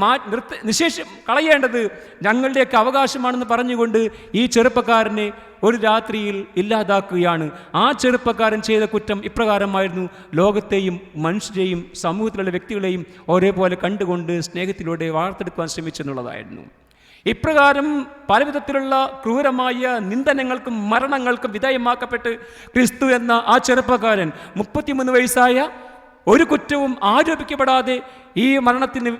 നിശേഷം കളയേണ്ടത് ഞങ്ങളുടെയൊക്കെ അവകാശമാണെന്ന് പറഞ്ഞുകൊണ്ട് ഈ ചെറുപ്പക്കാരനെ ഒരു രാത്രിയിൽ ഇല്ലാതാക്കുകയാണ്. ആ ചെറുപ്പക്കാരൻ ചെയ്ത കുറ്റം ഇപ്രകാരമായിരുന്നു: ലോകത്തെയും മനുഷ്യരെയും സമൂഹത്തിലുള്ള വ്യക്തികളെയും ഒരേപോലെ കണ്ടുകൊണ്ട് സ്നേഹത്തിലൂടെ വാർത്തെടുക്കുവാൻ ശ്രമിച്ചെന്നുള്ളതായിരുന്നു. ഇപ്രകാരം പലവിധത്തിലുള്ള ക്രൂരമായ നിന്ദനങ്ങൾക്കും മരണങ്ങൾക്കും വിധേയമാക്കപ്പെട്ട് ക്രിസ്തു എന്ന ആ ചെറുപ്പക്കാരൻ 33 വയസ്സായ ഒരു കുറ്റവും ആരോപിക്കപ്പെടാതെ ഈ മരണത്തിന്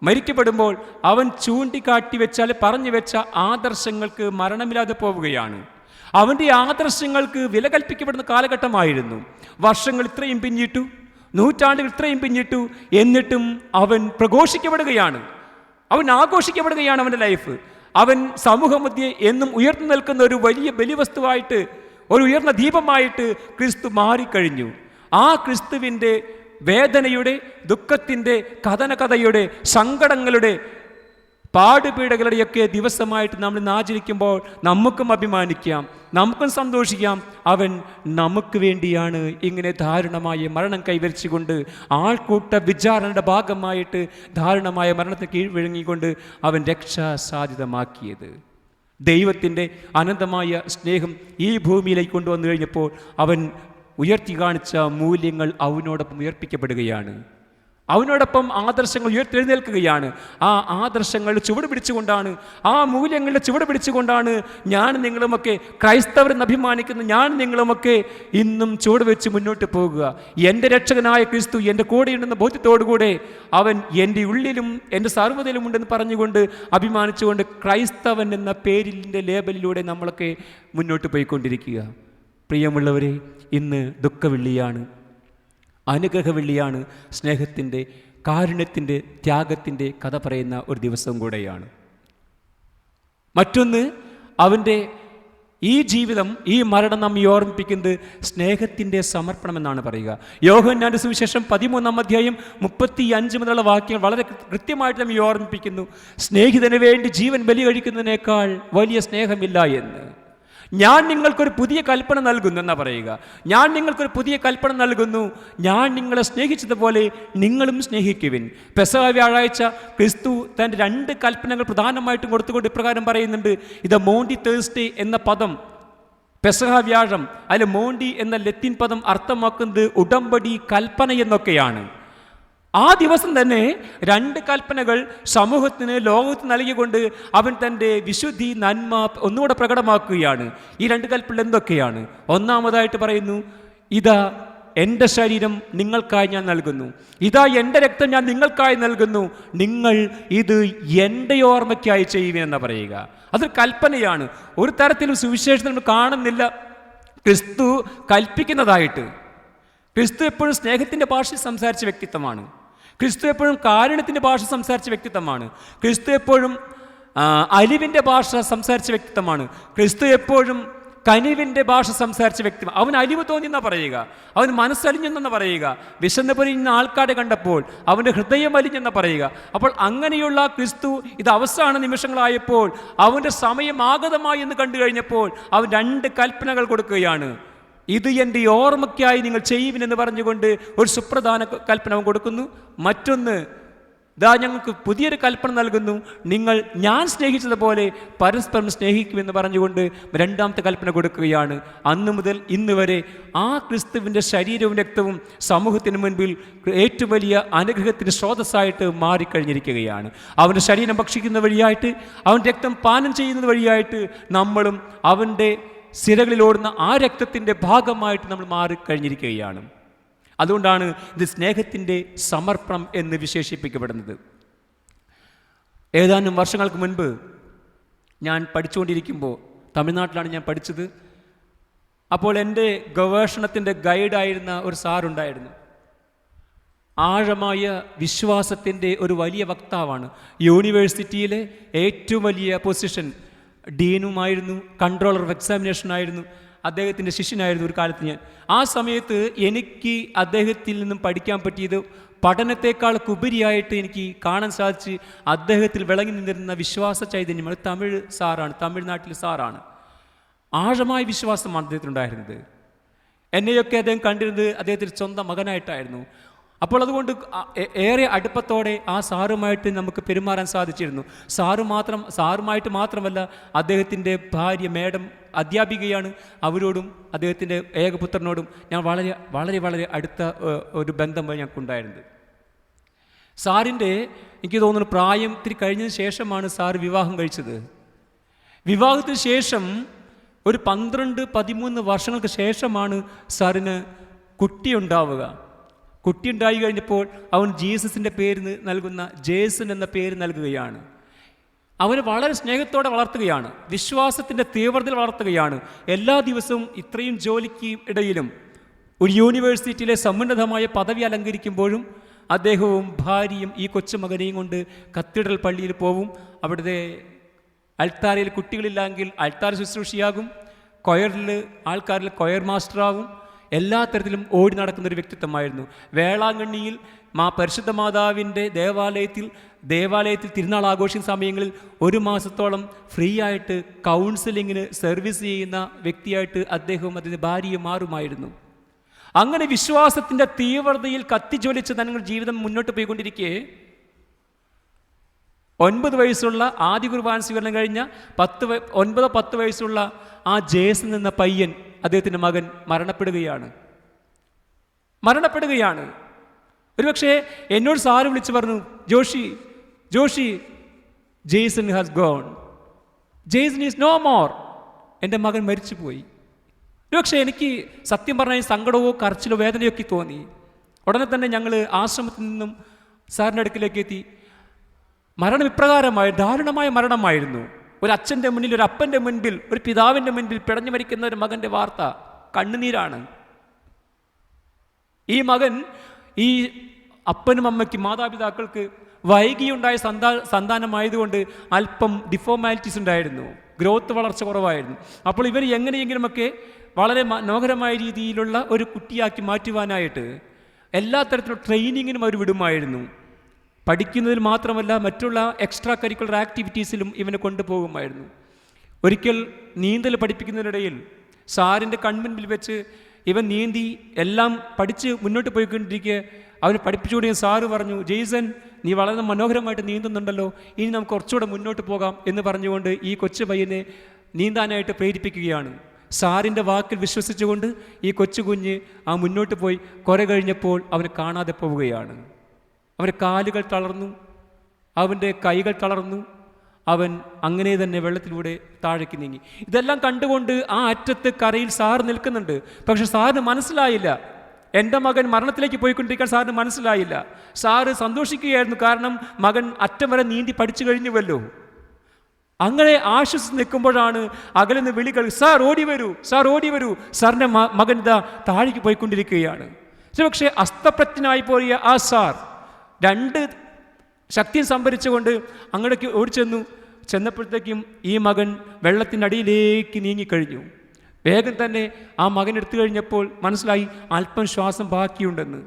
മരിക്കപ്പെടുമ്പോൾ അവൻ ചൂണ്ടിക്കാട്ടി വെച്ചാൽ പറഞ്ഞു വെച്ച ആദർശങ്ങൾക്ക് മരണമില്ലാതെ പോവുകയാണ്. അവൻ്റെ ആദർശങ്ങൾക്ക് വില കൽപ്പിക്കപ്പെടുന്ന കാലഘട്ടമായിരുന്നു. വർഷങ്ങൾ ഇത്രയും പിന്നിട്ടു, നൂറ്റാണ്ടുകൾ ഇത്രയും പിന്നിട്ടു, എന്നിട്ടും അവൻ പ്രഘോഷിക്കപ്പെടുകയാണ്, അവൻ ആഘോഷിക്കപ്പെടുകയാണ്. അവൻ്റെ ലൈഫ്, അവൻ സമൂഹമധ്യേ എന്നും ഉയർന്നു നിൽക്കുന്ന ഒരു വലിയ ബലിവസ്തുവായിട്ട്, ഒരു ഉയർന്ന ദീപമായിട്ട് ക്രിസ്തു മാറിക്കഴിഞ്ഞു. ആ ക്രിസ്തുവിൻ്റെ വേദനയുടെ, ദുഃഖത്തിൻ്റെ, കഥനകഥയുടെ, സങ്കടങ്ങളുടെ, പാടുപീടകളുടെയൊക്കെ ദിവസമായിട്ട് നമ്മൾ ഇന്ന് ആചരിക്കുമ്പോൾ നമുക്കും അഭിമാനിക്കാം, നമുക്കും സന്തോഷിക്കാം. അവൻ നമുക്ക് വേണ്ടിയാണ് ഇങ്ങനെ ദാരുണമായ മരണം കൈവരിച്ചുകൊണ്ട്, ആൾക്കൂട്ട വിചാരണയുടെ ഭാഗമായിട്ട് ദാരുണമായ മരണത്തിന് കീഴ്വഴങ്ങിക്കൊണ്ട് അവൻ രക്ഷാസാധ്യതമാക്കിയത്. ദൈവത്തിൻ്റെ അനന്തമായ സ്നേഹം ഈ ഭൂമിയിലേക്ക് കൊണ്ടുവന്നു കഴിഞ്ഞപ്പോൾ അവൻ ഉയർത്തി കാണിച്ച മൂല്യങ്ങൾ അവനോടൊപ്പം ഉയർപ്പിക്കപ്പെടുകയാണ്. അവനോടൊപ്പം ആദർശങ്ങൾ ഉയർത്തെഴുന്നേൽക്കുകയാണ്. ആ ആദർശങ്ങൾ ചുവട് പിടിച്ചുകൊണ്ടാണ്, ആ മൂല്യങ്ങളുടെ ചുവട് പിടിച്ചുകൊണ്ടാണ് ഞാൻ നിങ്ങളുമൊക്കെ ക്രൈസ്തവരെന്ന് അഭിമാനിക്കുന്ന ഞാൻ നിങ്ങളുമൊക്കെ ഇന്നും ചുവട് വെച്ച് മുന്നോട്ട് പോകുക. എൻ്റെ രക്ഷകനായ ക്രിസ്തു എൻ്റെ കൂടെയുണ്ടെന്ന ബോധ്യത്തോടുകൂടെ അവൻ എൻ്റെ ഉള്ളിലും എൻ്റെ സർവ്വതയിലും ഉണ്ടെന്ന് പറഞ്ഞുകൊണ്ട് അഭിമാനിച്ചുകൊണ്ട് ക്രൈസ്തവൻ എന്ന പേരിൻ്റെ ലേബലിലൂടെ നമ്മളൊക്കെ മുന്നോട്ട് പോയിക്കൊണ്ടിരിക്കുക. പ്രിയമുള്ളവരെ, ഇന്ന് ദുഃഖവെള്ളിയാണ്, അനുഗ്രഹവെള്ളിയാണ്, സ്നേഹത്തിൻ്റെ, കാരുണ്യത്തിൻ്റെ, ത്യാഗത്തിൻ്റെ കഥ പറയുന്ന ഒരു ദിവസം കൂടെയാണ്. മറ്റൊന്ന്, അവൻ്റെ ഈ ജീവിതം, ഈ മരണം നമ്മെ ഓർമ്മിപ്പിക്കുന്നത് സ്നേഹത്തിൻ്റെ സമർപ്പണം എന്നാണ് പറയുക. യോഹന്നാന്റെ സുവിശേഷം 13-ാം അധ്യായം 35 മുതലുള്ള വാക്യങ്ങൾ വളരെ കൃത്യമായിട്ട് നമ്മെ ഓർമ്മിപ്പിക്കുന്നു. സ്നേഹിതന് വേണ്ടി ജീവൻ ബലി കഴിക്കുന്നതിനേക്കാൾ വലിയ സ്നേഹമില്ല എന്ന്. ഞാൻ നിങ്ങൾക്കൊരു പുതിയ കൽപ്പന നൽകുന്നു എന്നാ പറയുക. ഞാൻ നിങ്ങൾക്കൊരു പുതിയ കൽപ്പന നൽകുന്നു, ഞാൻ നിങ്ങളെ സ്നേഹിച്ചതുപോലെ നിങ്ങളും സ്നേഹിക്കുവിൻ. പെസഹ വ്യാഴാഴ്ച ക്രിസ്തു തൻ്റെ 2 കൽപ്പനകൾ പ്രധാനമായിട്ടും കൊടുത്തുകൊണ്ട് ഇപ്രകാരം പറയുന്നുണ്ട്. ഇത് മോണ്ടി തേഴ്സ്ഡേ എന്ന പദം, പെസഹ വ്യാഴം, അതിൽ മോണ്ടി എന്ന ലത്തീൻ പദം അർത്ഥമാക്കുന്നത് ഉടമ്പടി, കൽപ്പന എന്നൊക്കെയാണ്. ആ ദിവസം തന്നെ 2 കൽപ്പനകൾ സമൂഹത്തിന്, ലോകത്തിന് നൽകിക്കൊണ്ട് അവൻ തൻ്റെ വിശുദ്ധി, നന്മ ഒന്നുകൂടെ പ്രകടമാക്കുകയാണ്. ഈ 2 കൽപ്പനകൾ എന്തൊക്കെയാണ്? ഒന്നാമതായിട്ട് പറയുന്നു, ഇതാ എൻ്റെ ശരീരം നിങ്ങൾക്കായി ഞാൻ നൽകുന്നു, ഇതാ എൻ്റെ രക്തം ഞാൻ നിങ്ങൾക്കായി നൽകുന്നു, നിങ്ങൾ ഇത് എൻ്റെ ഓർമ്മയ്ക്കായി ചെയ്യുമെന്ന് പറയുക. അതൊരു കൽപ്പനയാണ്. ഒരു തരത്തിലും സുവിശേഷത്തിൽ നമ്മൾ കാണുന്നില്ല ക്രിസ്തു കൽപ്പിക്കുന്നതായിട്ട്. ക്രിസ്തു എപ്പോഴും സ്നേഹത്തിൻ്റെ ഭാഷയിൽ സംസാരിച്ച വ്യക്തിത്വമാണ്. ക്രിസ്തു എപ്പോഴും കാരുണ്യത്തിൻ്റെ ഭാഷ സംസാരിച്ച വ്യക്തിത്വമാണ്. ക്രിസ്തു എപ്പോഴും അലിവിൻ്റെ ഭാഷ സംസാരിച്ച വ്യക്തിത്വമാണ്. ക്രിസ്തു എപ്പോഴും കനിവിൻ്റെ ഭാഷ സംസാരിച്ച വ്യക്തി. അവൻ അലിവ് തോന്നിയെന്നാ പറയുക, അവൻ മനസ്സലിഞ്ഞെന്ന പറയുക. വിശന്ന് പൊരിയുന്ന ആൾക്കാരെ കണ്ടപ്പോൾ അവൻ്റെ ഹൃദയം അലിഞ്ഞെന്ന പറയുക. അപ്പോൾ അങ്ങനെയുള്ള ക്രിസ്തു ഇത് അവസാന നിമിഷങ്ങളായപ്പോൾ, അവൻ്റെ സമയം ആഗതമായി എന്ന് കണ്ടു കഴിഞ്ഞപ്പോൾ അവൻ 2 കൽപ്പനകൾ കൊടുക്കുകയാണ്. ഇത് എൻ്റെ ഓർമ്മയ്ക്കായി നിങ്ങൾ ചെയ്യുവിനെന്ന് പറഞ്ഞുകൊണ്ട് ഒരു സുപ്രധാന കൽപ്പന കൊടുക്കുന്നു. മറ്റൊന്ന്, ഇതാ ഞങ്ങൾക്ക് പുതിയൊരു കൽപ്പന നൽകുന്നു, നിങ്ങൾ ഞാൻ സ്നേഹിച്ചതുപോലെ പരസ്പരം സ്നേഹിക്കുമെന്ന് പറഞ്ഞുകൊണ്ട് 2ാമത്തെ കൽപ്പന കൊടുക്കുകയാണ്. അന്ന് മുതൽ ഇന്ന് വരെ ആ ക്രിസ്തുവിൻ്റെ ശരീരവും രക്തവും സമൂഹത്തിന് മുൻപിൽ ഏറ്റവും വലിയ അനുഗ്രഹത്തിൻ്റെ സ്രോതസ്സായിട്ട് മാറിക്കഴിഞ്ഞിരിക്കുകയാണ്. അവൻ്റെ ശരീരം ഭക്ഷിക്കുന്ന വഴിയായിട്ട്, അവൻ്റെ രക്തം പാനം ചെയ്യുന്നത് വഴിയായിട്ട് നമ്മളും അവൻ്റെ സിരകളിലോടുന്ന ആ രക്തത്തിൻ്റെ ഭാഗമായിട്ട് നമ്മൾ മാറിക്കഴിഞ്ഞിരിക്കുകയാണ്. അതുകൊണ്ടാണ് ഇത് സ്നേഹത്തിൻ്റെ സമർപ്പണം എന്ന് വിശേഷിപ്പിക്കപ്പെടുന്നത്. ഏതാനും വർഷങ്ങൾക്ക് മുൻപ് ഞാൻ പഠിച്ചുകൊണ്ടിരിക്കുമ്പോൾ, തമിഴ്നാട്ടിലാണ് ഞാൻ പഠിച്ചത്. അപ്പോൾ എൻ്റെ ഗവേഷണത്തിൻ്റെ ഗൈഡായിരുന്ന ഒരു സാറുണ്ടായിരുന്നു. ആഴമായ വിശ്വാസത്തിൻ്റെ ഒരു വലിയ വക്താവാണ്. യൂണിവേഴ്സിറ്റിയിലെ ഏറ്റവും വലിയ പൊസിഷൻ, ഡീനുമായിരുന്നു, കൺട്രോളർ ഓഫ് എക്സാമിനേഷനായിരുന്നു. അദ്ദേഹത്തിൻ്റെ ശിഷ്യനായിരുന്നു ഒരു കാലത്ത് ഞാൻ. ആ സമയത്ത് എനിക്ക് അദ്ദേഹത്തിൽ നിന്നും പഠിക്കാൻ പറ്റിയത്, പഠനത്തെക്കാളൊക്കെ ഉപരിയായിട്ട് എനിക്ക് കാണാൻ സാധിച്ച് അദ്ദേഹത്തിൽ വിളങ്ങി നിന്നിരുന്ന വിശ്വാസ ചൈതന്യമാണ്. തമിഴ് സാറാണ്, തമിഴ്നാട്ടിലെ സാറാണ്. ആഴമായ വിശ്വാസമാണ് അദ്ദേഹത്തിനുണ്ടായിരുന്നത്. എന്നെയൊക്കെ അദ്ദേഹം കണ്ടിരുന്നത് അദ്ദേഹത്തിൻ്റെ സ്വന്തം മകനായിട്ടായിരുന്നു. അപ്പോൾ അതുകൊണ്ട് ഏറെ അടുപ്പത്തോടെ ആ സാറുമായിട്ട് നമുക്ക് പെരുമാറാൻ സാധിച്ചിരുന്നു. സാറുമായിട്ട് മാത്രമല്ല, അദ്ദേഹത്തിൻ്റെ ഭാര്യ മേഡം അധ്യാപികയാണ്. അവരോടും അദ്ദേഹത്തിൻ്റെ ഏകപുത്രനോടും ഞാൻ വളരെ വളരെ വളരെ അടുത്ത ഒരു ബന്ധം ഞങ്ങൾക്കുണ്ടായിരുന്നത്. സാറിൻ്റെ എനിക്ക് തോന്നുന്നു പ്രായം ഇത്തിരി കഴിഞ്ഞതിന് ശേഷമാണ് സാർ വിവാഹം കഴിച്ചത്. വിവാഹത്തിന് ശേഷം ഒരു 12-13 വർഷങ്ങൾക്ക് ശേഷമാണ് സാറിന് കുട്ടിയുണ്ടാവുക. കുട്ടിയുണ്ടായി കഴിഞ്ഞപ്പോൾ അവൻ ജീസസിൻ്റെ പേര് നൽകുന്ന ജേസൺ എന്ന പേര് നൽകുകയാണ്. അവന് വളരെ സ്നേഹത്തോടെ വളർത്തുകയാണ്, വിശ്വാസത്തിൻ്റെ തീവ്രതയിൽ വളർത്തുകയാണ്. എല്ലാ ദിവസവും ഇത്രയും ജോലിക്ക് ഇടയിലും ഒരു യൂണിവേഴ്സിറ്റിയിലെ സമുന്നതമായ പദവി അലങ്കരിക്കുമ്പോഴും അദ്ദേഹവും ഭാര്യയും ഈ കൊച്ചുമകനെയും കൊണ്ട് കത്തീഡ്രൽ പള്ളിയിൽ പോവും. അവിടുത്തെ അൾത്താരയിൽ കുട്ടികളില്ലെങ്കിൽ അൾത്താര ശുശ്രൂഷയാകും, കൊയറിൽ ആൾക്കാരിൽ കൊയർ മാസ്റ്ററാവും. എല്ലാ തരത്തിലും ഓടി നടക്കുന്നൊരു വ്യക്തിത്വമായിരുന്നു. വേളാങ്കണ്ണിയിൽ പരിശുദ്ധ മാതാവിൻ്റെ ദേവാലയത്തിൽ തിരുനാൾ ആഘോഷിക്കുന്ന സമയങ്ങളിൽ 1 മാസത്തോളം ഫ്രീ ആയിട്ട് കൗൺസിലിങ്ങിന് സർവീസ് ചെയ്യുന്ന വ്യക്തിയായിട്ട് അദ്ദേഹവും അതിൻ്റെ ഭാര്യയും മാറുമായിരുന്നു. അങ്ങനെ വിശ്വാസത്തിൻ്റെ തീവ്രതയിൽ കത്തിജ്വലിച്ച് തങ്ങളുടെ ജീവിതം മുന്നോട്ട് പോയിക്കൊണ്ടിരിക്കെ 9 വയസ്സുള്ള ആദ്യ കുർബാന സ്വീകരണം കഴിഞ്ഞ 9-10 വയസ്സുള്ള ആ ജേസൺ എന്ന പയ്യൻ, അദ്ദേഹത്തിൻ്റെ മകൻ മരണപ്പെടുകയാണ്. ഒരുപക്ഷെ എന്നോട് സാറ് വിളിച്ച് പറഞ്ഞു, Joshi Jason has gone, Jason is no more. എൻ്റെ മകൻ മരിച്ചുപോയി. ഒരുപക്ഷെ എനിക്ക് സത്യം പറഞ്ഞാൽ സങ്കടമോ കരച്ചിലോ വേദനയൊക്കെ തോന്നി. ഉടനെ തന്നെ ഞങ്ങൾ ആശ്രമത്തിൽ നിന്നും സാറിൻ്റെ അടുക്കിലേക്ക് എത്തി. മരണം ഇപ്രകാരമായ ദാരുണമായ മരണമായിരുന്നു. ഒരു അച്ഛൻ്റെ മുന്നിൽ, ഒരു അപ്പൻ്റെ മുൻപിൽ, ഒരു പിതാവിൻ്റെ മുൻപിൽ പിടഞ്ഞു മരിക്കുന്ന ഒരു മകൻ്റെ വാർത്ത കണ്ണുനീരാണ്. ഈ മകൻ ഈ അപ്പനും അമ്മയ്ക്കും മാതാപിതാക്കൾക്ക് വൈകിയുണ്ടായ സന്താനമായതുകൊണ്ട് അല്പം ഡിഫോർമാലിറ്റീസ് ഉണ്ടായിരുന്നു, ഗ്രോത്ത് വളർച്ച കുറവായിരുന്നു. അപ്പോൾ ഇവർ എങ്ങനെയെങ്കിലുമൊക്കെ വളരെ മനോഹരമായ രീതിയിലുള്ള ഒരു കുട്ടിയാക്കി മാറ്റുവാനായിട്ട് എല്ലാ തരത്തിലുള്ള ട്രെയിനിങ്ങിനും അവർ വിടുമായിരുന്നു. പഠിക്കുന്നതിൽ മാത്രമല്ല മറ്റുള്ള എക്സ്ട്രാ കരിക്കുലർ ആക്ടിവിറ്റീസിലും ഇവനെ കൊണ്ടുപോകുമായിരുന്നു. ഒരിക്കൽ നീന്തൽ പഠിപ്പിക്കുന്നതിനിടയിൽ സാറിൻ്റെ കൺമുൻപിൽ വെച്ച് ഇവൻ നീന്തി എല്ലാം പഠിച്ച് മുന്നോട്ട് പോയിക്കൊണ്ടിരിക്കെ അവന് പഠിപ്പിച്ചുകൊണ്ടിരിക്കുന്ന സാറ് പറഞ്ഞു, ജെയ്സൺ നീ വളരെ മനോഹരമായിട്ട് നീന്തുന്നുണ്ടല്ലോ, ഇനി നമുക്ക് കുറച്ചുകൂടെ മുന്നോട്ട് പോകാം എന്ന് പറഞ്ഞുകൊണ്ട് ഈ കൊച്ചു പയ്യനെ നീന്താനായിട്ട് പ്രേരിപ്പിക്കുകയാണ്. സാറിൻ്റെ വാക്കിൽ വിശ്വസിച്ചുകൊണ്ട് ഈ കൊച്ചു കുഞ്ഞ് മുന്നോട്ട് പോയി. കുറെ കഴിഞ്ഞപ്പോൾ അവന് കാണാതെ പോവുകയാണ്. അവൻ്റെ കാലുകൾ തളർന്നു, അവൻ്റെ കൈകൾ തളർന്നു. അവൻ അങ്ങനെ തന്നെ വെള്ളത്തിലൂടെ താഴേക്ക് നീങ്ങി. ഇതെല്ലാം കണ്ടുകൊണ്ട് ആ അറ്റത്ത് കരയിൽ സാർ നിൽക്കുന്നുണ്ട്. പക്ഷെ സാറിന് മനസ്സിലായില്ല എൻ്റെ മകൻ മരണത്തിലേക്ക് പോയിക്കൊണ്ടിരിക്കാൻ. സാറിന് മനസ്സിലായില്ല. സാറ് സന്തോഷിക്കുകയായിരുന്നു, കാരണം മകൻ അറ്റം വരെ നീന്തി പഠിച്ചു കഴിഞ്ഞുവല്ലോ. അങ്ങനെ ആശ്വസിച്ച് നിൽക്കുമ്പോഴാണ് അകലെ നിന്ന് വിളികൾ, സാർ ഓടി വരൂ, സാർ ഓടി വരൂ, സാറിൻ്റെ മകൻ ഇതാ താഴേക്ക് പോയിക്കൊണ്ടിരിക്കുകയാണ്. പക്ഷേ അസ്തപ്രജ്ഞനായി പോയ ആ സാർ 2 ശക്തിയും സംഭരിച്ചുകൊണ്ട് അങ്ങോട്ടേക്ക് ചെന്നപ്പോഴത്തേക്കും ഈ മകൻ വെള്ളത്തിനടിയിലേക്ക് നീങ്ങിക്കഴിഞ്ഞു. വേഗം തന്നെ ആ മകൻ എടുത്തു കഴിഞ്ഞപ്പോൾ മനസ്സിലായി അല്പം ശ്വാസം ബാക്കിയുണ്ടെന്ന്.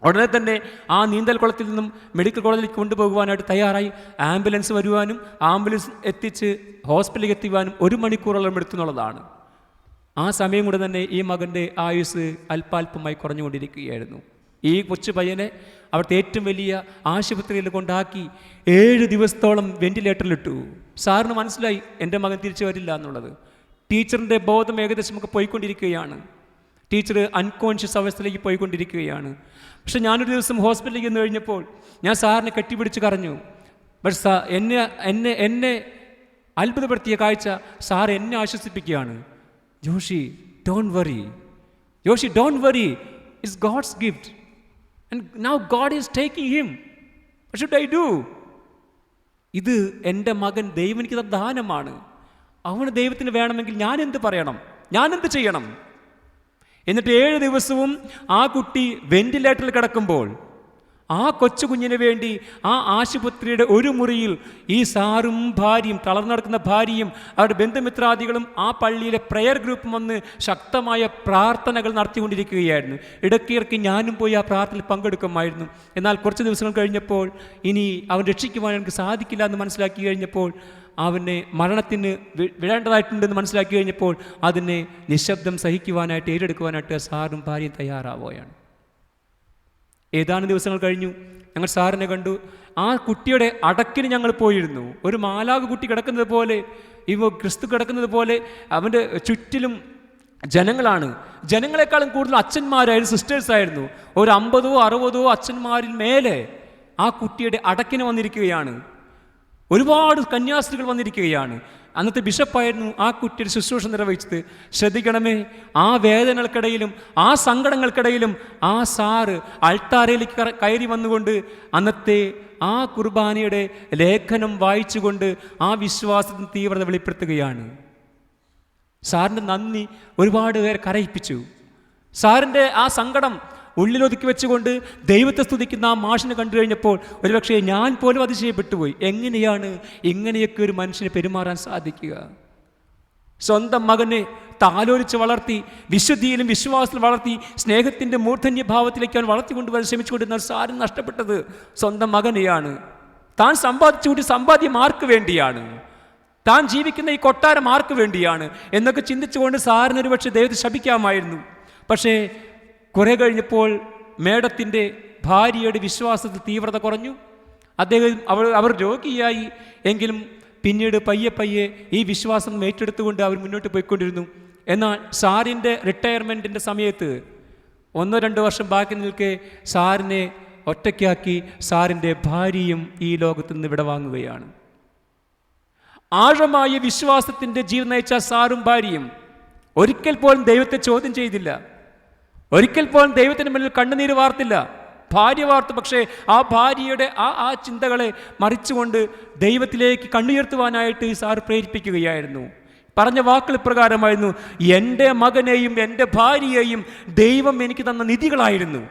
ഉടനെ തന്നെ ആ നീന്തൽ കുളത്തിൽ നിന്നും മെഡിക്കൽ കോളേജിലേക്ക് കൊണ്ടുപോകുവാനായിട്ട് തയ്യാറായി. ആംബുലൻസ് വരുവാനും ആംബുലൻസ് എത്തിച്ച് ഹോസ്പിറ്റലിലേക്ക് എത്തിക്കുവാനും 1 മണിക്കൂറോളം എടുത്തുന്നുള്ളതാണ്. ആ സമയം കൊണ്ട് തന്നെ ഈ മകൻ്റെ ആയുസ് അല്പാൽപമായി കുറഞ്ഞുകൊണ്ടിരിക്കുകയായിരുന്നു. ഈ കൊച്ചു പയ്യനെ അവിടുത്തെ ഏറ്റവും വലിയ ആശുപത്രിയിൽ കൊണ്ടാക്കി 7 ദിവസത്തോളം വെന്റിലേറ്ററിലിട്ടു. സാറിന് മനസ്സിലായി എൻ്റെ മകൻ തിരിച്ചു വരില്ല എന്നുള്ളത്. ടീച്ചറിൻ്റെ ബോധം ഏകദേശം ഒക്കെ പോയിക്കൊണ്ടിരിക്കുകയാണ്. ടീച്ചർ അൺകോൺഷ്യസ് അവസ്ഥയിലേക്ക് പോയിക്കൊണ്ടിരിക്കുകയാണ്. പക്ഷെ ഞാനൊരു ദിവസം ഹോസ്പിറ്റലിലേക്ക് ചെന്ന് കഴിഞ്ഞപ്പോൾ ഞാൻ സാറിനെ കെട്ടിപ്പിടിച്ച് കരഞ്ഞു. പക്ഷെ എന്നെ അത്ഭുതപ്പെടുത്തിയ കാഴ്ച, സാർ എന്നെ ആശ്വസിപ്പിക്കുകയാണ്. Joshi don't worry, it's God's gift and now God is taking him. What should I do? ഇത് എൻ്റെ മകൻ ദൈവം എനിക്ക് തന്ന ദാനമാണ്. അവന് ദൈവത്തിന് വേണമെങ്കിൽ ഞാൻ എന്ത് പറയണം, ഞാൻ എന്ത് ചെയ്യണം? എന്നിട്ട് 7 ദിവസവും ആ കുട്ടി വെന്റിലേറ്ററിൽ കിടക്കുമ്പോൾ ആ കൊച്ചു കുഞ്ഞിന് വേണ്ടി ആ ആശുപത്രിയുടെ ഒരു മുറിയിൽ ഈ സാറും ഭാര്യയും, തളർന്നു നടക്കുന്ന ഭാര്യയും അവരുടെ ബന്ധുമിത്രാദികളും ആ പള്ളിയിലെ പ്രെയർ ഗ്രൂപ്പും വന്ന് ശക്തമായ പ്രാർത്ഥനകൾ നടത്തിക്കൊണ്ടിരിക്കുകയായിരുന്നു. ഇടയ്ക്കിടയ്ക്ക് ഞാനും പോയി ആ പ്രാർത്ഥനയിൽ പങ്കെടുക്കുമായിരുന്നു. എന്നാൽ കുറച്ച് ദിവസങ്ങൾ കഴിഞ്ഞപ്പോൾ ഇനി അവൻ രക്ഷിക്കുവാൻ എനിക്ക് സാധിക്കില്ല എന്ന് മനസ്സിലാക്കി കഴിഞ്ഞപ്പോൾ, അവനെ മരണത്തിന് വിടേണ്ടതായിട്ടുണ്ടെന്ന് മനസ്സിലാക്കി കഴിഞ്ഞപ്പോൾ അതിനെ നിശബ്ദം സഹിക്കുവാനായിട്ട്, ഏറ്റെടുക്കുവാനായിട്ട് സാറും ഭാര്യയും തയ്യാറാവുകയാണ്. ഏതാനും ദിവസങ്ങൾ കഴിഞ്ഞു. ഞങ്ങൾ സാറിനെ കണ്ടു. ആ കുട്ടിയുടെ അടക്കിന് ഞങ്ങൾ പോയിരുന്നു. ഒരു മാലാഖ കുട്ടി കിടക്കുന്നത് പോലെ, ക്രിസ്തു കിടക്കുന്നത് പോലെ അവൻ്റെ ചുറ്റിലും ജനങ്ങളാണ്. ജനങ്ങളെക്കാളും കൂടുതൽ അച്ഛന്മാരായിരുന്നു, സിസ്റ്റേഴ്സായിരുന്നു. ഒരു 50-60 അച്ഛന്മാരിൽ മേലെ ആ കുട്ടിയുടെ അടക്കിന് വന്നിരിക്കുകയാണ്. ഒരുപാട് കന്യാസ്ത്രീകൾ വന്നിരിക്കുകയാണ്. അന്നത്തെ ബിഷപ്പായിരുന്നു ആ കുട്ടിയുടെ ശുശ്രൂഷ നിർവഹിച്ചത്. ശ്രദ്ധിക്കണമേ, ആ വേദനകൾക്കിടയിലും ആ സങ്കടങ്ങൾക്കിടയിലും ആ സാറ് അൾത്താരയിലേക്ക് കയറി വന്നുകൊണ്ട് അന്നത്തെ ആ കുർബാനയുടെ ലേഖനം വായിച്ചുകൊണ്ട് ആ വിശ്വാസത്തിന് തീവ്രത വെളിപ്പെടുത്തുകയാണ്. സാറിൻ്റെ നന്ദി ഒരുപാട് പേരെ കരയിപ്പിച്ചു. സാറിൻ്റെ ആ സങ്കടം ഉള്ളിലൊതുക്കി വെച്ചുകൊണ്ട് ദൈവത്തെ സ്തുതിക്കുന്ന ആ മാഷിനെ കണ്ടു കഴിഞ്ഞപ്പോൾ ഒരുപക്ഷെ ഞാൻ പോലും അതിശയപ്പെട്ടുപോയി. എങ്ങനെയാണ് ഇങ്ങനെയൊക്കെ ഒരു മനുഷ്യനെ പെരുമാറാൻ സാധിക്കുക? സ്വന്തം മകനെ താലോലിച്ച് വളർത്തി, വിശുദ്ധിയിലും വിശ്വാസത്തിലും വളർത്തി, സ്നേഹത്തിൻ്റെ മൂർധന്യഭാവത്തിലേക്ക് അവൻ വളർത്തിക്കൊണ്ടുവരാൻ ശ്രമിച്ചുകൊണ്ടിരുന്ന സാറിന് നഷ്ടപ്പെട്ടത് സ്വന്തം മകനെയാണ്. താൻ സമ്പാദിച്ചുകൂടി സമ്പാദ്യം ആർക്ക് വേണ്ടിയാണ്? താൻ ജീവിക്കുന്ന ഈ കൊട്ടാരം ആർക്ക് വേണ്ടിയാണ് എന്നൊക്കെ ചിന്തിച്ചുകൊണ്ട് സാറിനൊരു പക്ഷേ ദൈവത്തെ ശപിക്കാമായിരുന്നു. പക്ഷേ കുറെ കഴിഞ്ഞപ്പോൾ മേഡത്തിൻ്റെ ഭാര്യയുടെ വിശ്വാസത്തിൽ തീവ്രത കുറഞ്ഞു. അവർ രോഗിയായി. എങ്കിലും പിന്നീട് പയ്യെ ഈ വിശ്വാസം ഏറ്റെടുത്തുകൊണ്ട് അവർ മുന്നോട്ട് പോയിക്കൊണ്ടിരുന്നു. എന്നാൽ സാറിൻ്റെ റിട്ടയർമെൻറ്റിൻ്റെ സമയത്ത് 1-2 വർഷം ബാക്കി നിൽക്കെ സാറിനെ ഒറ്റയ്ക്കാക്കി സാറിൻ്റെ ഭാര്യയും ഈ ലോകത്തു നിന്ന് വിട വാങ്ങുകയാണ്. ആഴമായ വിശ്വാസത്തിൻ്റെ ജീവിതം നയിച്ച സാറും ഭാര്യയും ഒരിക്കൽ പോലും ദൈവത്തെ ചോദ്യം ചെയ്തില്ല. ഒരിക്കൽ പോലും ദൈവത്തിന് മുന്നിൽ കണ്ണുനീര് വാർത്തില്ല. ഭാര്യ വാർത്തു. പക്ഷേ ആ ഭാര്യയുടെ ആ ചിന്തകളെ മറിച്ചുകൊണ്ട് ദൈവത്തിലേക്ക് കണ്ണുയർത്തുവാനായിട്ട് ഈ സാർ പ്രേരിപ്പിക്കുകയായിരുന്നു. പറഞ്ഞ വാക്കുകൾ ഇപ്രകാരമായിരുന്നു: എൻ്റെ മകനെയും എൻ്റെ ഭാര്യയെയും ദൈവം എനിക്ക് തന്ന നിധികളായിരുന്നു.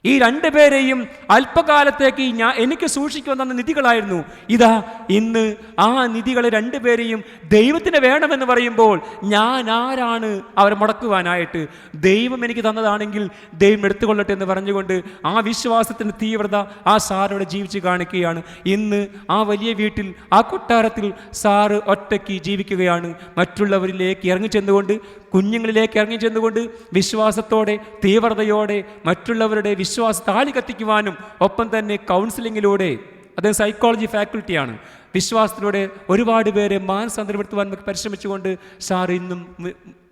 ഈ 2 പേരെയും അല്പകാലത്തേക്ക് എനിക്ക് സൂക്ഷിക്കുവാൻ തന്ന നിധികളായിരുന്നു. ഇതാ ഇന്ന് ആ നിധികളെ 2 പേരെയും ദൈവത്തിന് വേണമെന്ന് പറയുമ്പോൾ ഞാൻ ആരാണ് അവരെ മുടക്കുവാനായിട്ട്? ദൈവം എനിക്ക് തന്നതാണെങ്കിൽ ദൈവം എടുത്തുകൊള്ളട്ടെ എന്ന് പറഞ്ഞുകൊണ്ട് ആ വിശ്വാസത്തിൻ്റെ തീവ്രത ആ സാറോടെ ജീവിച്ച് കാണിക്കുകയാണ്. ഇന്ന് ആ വലിയ വീട്ടിൽ, ആ കൊട്ടാരത്തിൽ സാറ് ഒറ്റയ്ക്ക് ജീവിക്കുകയാണ്. മറ്റുള്ളവരിലേക്ക് ഇറങ്ങിച്ചെന്നുകൊണ്ട്, കുഞ്ഞുങ്ങളിലേക്ക് ഇറങ്ങിച്ചെന്നുകൊണ്ട് വിശ്വാസത്തോടെ തീവ്രതയോടെ മറ്റുള്ളവരുടെ വിശ്വാസ താളി കത്തിക്കുവാനും, ഒപ്പം തന്നെ കൗൺസിലിങ്ങിലൂടെ, അദ്ദേഹം സൈക്കോളജി ഫാക്കൽറ്റിയാണ്, വിശ്വാസത്തിലൂടെ ഒരുപാട് പേരെ മാനസാന്തരപ്പെടുത്തുവാൻ പരിശ്രമിച്ചുകൊണ്ട് സാർ ഇന്നും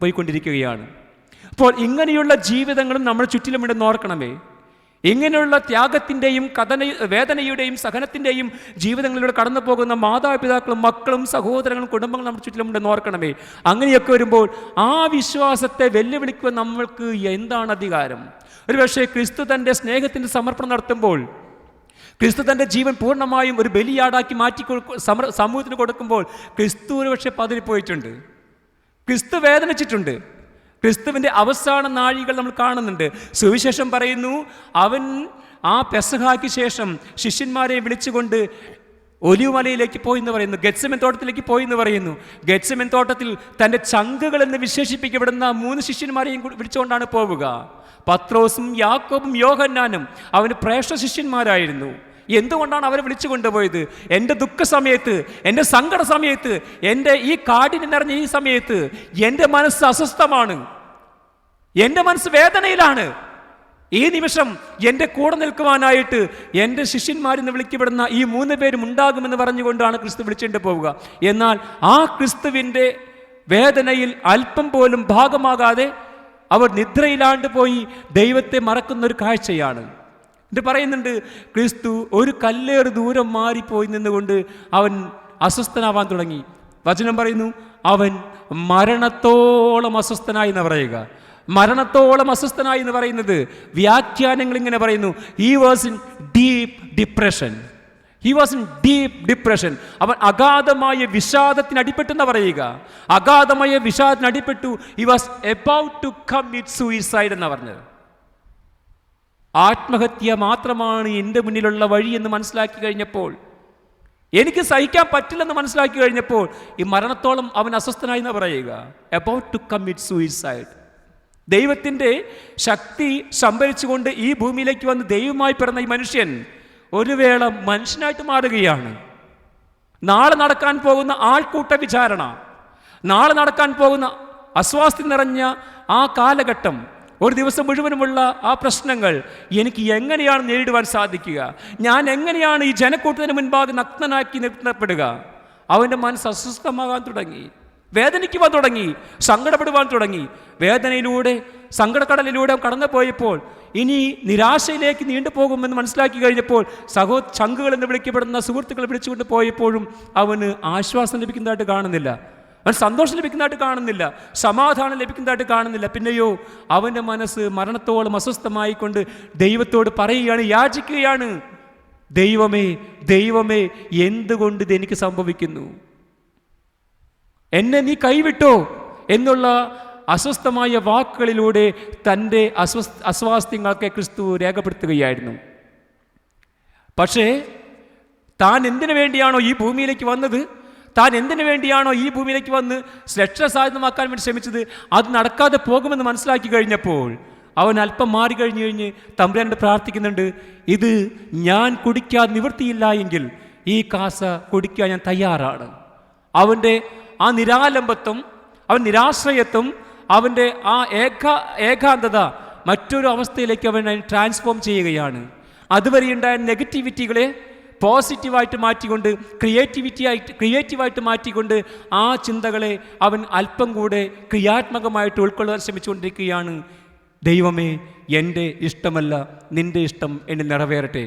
പോയിക്കൊണ്ടിരിക്കുകയാണ്. അപ്പോൾ ഇങ്ങനെയുള്ള ജീവിതങ്ങളും നമ്മുടെ ചുറ്റിലുമുണ്ടെന്ന് ഓർക്കണമേ. ഇങ്ങനെയുള്ള ത്യാഗത്തിൻ്റെയും വേദനയുടെയും സഹനത്തിൻ്റെയും ജീവിതങ്ങളിലൂടെ കടന്നു പോകുന്ന മാതാപിതാക്കളും മക്കളും സഹോദരങ്ങളും കുടുംബങ്ങളും നമ്മുടെ ചുറ്റിലുമുണ്ടെന്ന് ഓർക്കണമേ. അങ്ങനെയൊക്കെ വരുമ്പോൾ ആ വിശ്വാസത്തെ വെല്ലുവിളിക്കുവാൻ നമ്മൾക്ക് എന്താണ് അധികാരം? ഒരു പക്ഷേ ക്രിസ്തു തൻ്റെ സ്നേഹത്തിൻ്റെ സമർപ്പണം നടത്തുമ്പോൾ, ക്രിസ്തു തൻ്റെ ജീവൻ പൂർണ്ണമായും ഒരു ബലിയാടാക്കി മാറ്റി സമൂഹത്തിന് കൊടുക്കുമ്പോൾ ക്രിസ്തു ഒരു പക്ഷേ പതറിപ്പോയിട്ടുണ്ട്. ക്രിസ്തു വേദനിച്ചിട്ടുണ്ട്. ക്രിസ്തുവിൻ്റെ അവസാന നാഴികൾ നമ്മൾ കാണുന്നുണ്ട്. സുവിശേഷം പറയുന്നു, അവൻ ആ പെസഹായ്ക്ക് ശേഷം ശിഷ്യന്മാരെ വിളിച്ചുകൊണ്ട് ഒലിവുമലയിലേക്ക് പോയി എന്ന് പറയുന്നു. ഗെത്സമൻ തോട്ടത്തിലേക്ക് പോയി എന്ന് പറയുന്നു. ഗെത്സമൻ തോട്ടത്തിൽ തൻ്റെ ചങ്കുകൾ എന്ന് വിശേഷിപ്പിക്കപ്പെടുന്ന 3 ശിഷ്യന്മാരെയും വിളിച്ചുകൊണ്ടാണ് പോവുക. പത്രോസും യാക്കോബും യോഹന്നാനും അവന് പ്രേക്ഷക ശിഷ്യന്മാരായിരുന്നു. എന്തുകൊണ്ടാണ് അവരെ വിളിച്ചു കൊണ്ടുപോയത്? എൻ്റെ ദുഃഖ സമയത്ത്, എൻ്റെ സങ്കട സമയത്ത്, എൻ്റെ ഈ കാടിന് നിറഞ്ഞ ഈ സമയത്ത് എൻ്റെ മനസ്സ് അസ്വസ്ഥമാണ്, എൻ്റെ മനസ്സ് വേദനയിലാണ്. ഈ നിമിഷം എൻ്റെ കൂടെ നിൽക്കുവാനായിട്ട് എൻ്റെ ശിഷ്യന്മാരെന്ന് വിളിക്കപ്പെടുന്ന ഈ 3 പേരും ഉണ്ടാകുമെന്ന് പറഞ്ഞുകൊണ്ടാണ് ക്രിസ്തു വിളിച്ചുകൊണ്ട് പോവുക. എന്നാൽ ആ ക്രിസ്തുവിൻ്റെ വേദനയിൽ അല്പം പോലും ഭാഗമാകാതെ അവർ നിദ്രയിലാണ്ട് പോയി ദൈവത്തെ മറക്കുന്നൊരു കാഴ്ചയാണ്. ഇത് പറയുന്നുണ്ട്, ക്രിസ്തു ഒരു കല്ലേറ് ദൂരം മാറിപ്പോയി നിന്നുകൊണ്ട് അവൻ അസ്വസ്ഥനാവാൻ തുടങ്ങി. വചനം പറയുന്നു, അവൻ മരണത്തോളം അസ്വസ്ഥനായി എന്ന് പറയുക. മരണത്തോളം അസ്വസ്ഥനായി എന്ന് പറയുന്നത് വ്യാഖ്യാനങ്ങൾ ഇങ്ങനെ പറയുന്നു, he was in deep depression. He was in deep depression. അവൻ അഗാധമായ വിഷാദത്തിന് അടിപ്പെട്ടെന്ന് പറയുക. അഗാധമായ വിഷാദത്തിന് അടിപ്പെട്ടു. He was about to commit suicide എന്ന് പറഞ്ഞത്. ആത്മഹത്യ മാത്രമാണ് എൻ്റെ മുന്നിലുള്ള വഴി എന്ന് മനസ്സിലാക്കി കഴിഞ്ഞപ്പോൾ, എനിക്ക് സഹിക്കാൻ പറ്റില്ലെന്ന് മനസ്സിലാക്കി കഴിഞ്ഞപ്പോൾ ഈ മരണത്തോളം അവൻ അസ്വസ്ഥനായി എന്ന് പറയുക. About to commit suicide. ദൈവത്തിൻ്റെ ശക്തി സംഭരിച്ചുകൊണ്ട് ഈ ഭൂമിയിലേക്ക് വന്ന് ദൈവമായി പിറന്ന ഈ മനുഷ്യൻ ഒരു വേള മനുഷ്യനായിട്ട് മാറുകയാണ്. നാളെ നടക്കാൻ പോകുന്ന ആൾക്കൂട്ട വിചാരണ, നാളെ നടക്കാൻ പോകുന്ന അസ്വാസ്ഥ്യം നിറഞ്ഞ ആ കാലഘട്ടം, ഒരു ദിവസം മുഴുവനുമുള്ള ആ പ്രശ്നങ്ങൾ എനിക്ക് എങ്ങനെയാണ് നേരിടുവാൻ സാധിക്കുക? ഞാൻ എങ്ങനെയാണ് ഈ ജനക്കൂട്ടത്തിന് മുൻപാകെ നഗ്നനാക്കി നിർത്തപ്പെടുക? അവൻ്റെ മനസ്സ് അസ്വസ്ഥമാകാൻ തുടങ്ങി, വേദനിക്കുവാൻ തുടങ്ങി, സങ്കടപ്പെടുവാൻ തുടങ്ങി. വേദനയിലൂടെ, സങ്കടക്കടലിലൂടെ കടന്നു പോയപ്പോൾ ഇനി നിരാശയിലേക്ക് നീണ്ടുപോകുമെന്ന് മനസ്സിലാക്കി കഴിഞ്ഞപ്പോൾ ചങ്കുകൾ എന്ന് വിളിക്കപ്പെടുന്ന സുഹൃത്തുക്കളെ വിളിച്ചുകൊണ്ട് പോയപ്പോഴും അവന് ആശ്വാസം ലഭിക്കുന്നതായിട്ട് കാണുന്നില്ല, അവൻ സന്തോഷം ലഭിക്കുന്നതായിട്ട് കാണുന്നില്ല, സമാധാനം ലഭിക്കുന്നതായിട്ട് കാണുന്നില്ല. പിന്നെയോ അവൻ്റെ മനസ്സ് മരണത്തോളം അസ്വസ്ഥമായിക്കൊണ്ട് ദൈവത്തോട് പറയുകയാണ്, യാചിക്കുകയാണ്, ദൈവമേ ദൈവമേ എന്തുകൊണ്ട് ഇതെനിക്ക് സംഭവിക്കുന്നു, എന്നെ നീ കൈവിട്ടോ എന്നുള്ള അസ്വസ്ഥമായ വാക്കുകളിലൂടെ തൻ്റെ അസ്വാസ്ഥ്യങ്ങളൊക്കെ ക്രിസ്തു രേഖപ്പെടുത്തുകയായിരുന്നു. പക്ഷേ താൻ എന്തിനു വേണ്ടിയാണോ ഈ ഭൂമിയിലേക്ക് വന്നത്, താൻ എന്തിനു വേണ്ടിയാണോ ഈ ഭൂമിയിലേക്ക് വന്ന് രക്ഷസാധ്യമാക്കാൻ വേണ്ടി ശ്രമിച്ചത്, അത് നടക്കാതെ പോകുമെന്ന് മനസ്സിലാക്കി കഴിഞ്ഞപ്പോൾ അവൻ അല്പം മാറിക്കഴിഞ്ഞ് തമ്പുരാനോട് പ്രാർത്ഥിക്കുന്നുണ്ട്, ഇത് ഞാൻ കുടിക്കാൻ നിവൃത്തിയില്ല എങ്കിൽ ഈ കാസ കുടിക്കാൻ ഞാൻ തയ്യാറാണ്. അവൻ്റെ ആ നിരാലംബത്വം, അവൻ നിരാശ്രയത്വം, അവൻ്റെ ആ ഏകാന്തത മറ്റൊരു അവസ്ഥയിലേക്ക് അവൻ ട്രാൻസ്ഫോം ചെയ്യുകയാണ്. അതുവരെ ഉണ്ടായ നെഗറ്റിവിറ്റികളെ പോസിറ്റീവായിട്ട് മാറ്റിക്കൊണ്ട് ക്രിയേറ്റീവായിട്ട് മാറ്റിക്കൊണ്ട് ആ ചിന്തകളെ അവൻ അല്പം കൂടെ ക്രിയാത്മകമായിട്ട് ഉൾക്കൊള്ളാൻ ശ്രമിച്ചുകൊണ്ടിരിക്കുകയാണ്. ദൈവമേ എൻ്റെ ഇഷ്ടമല്ല നിൻ്റെ ഇഷ്ടം എന്നിൽ നിറവേറട്ടെ.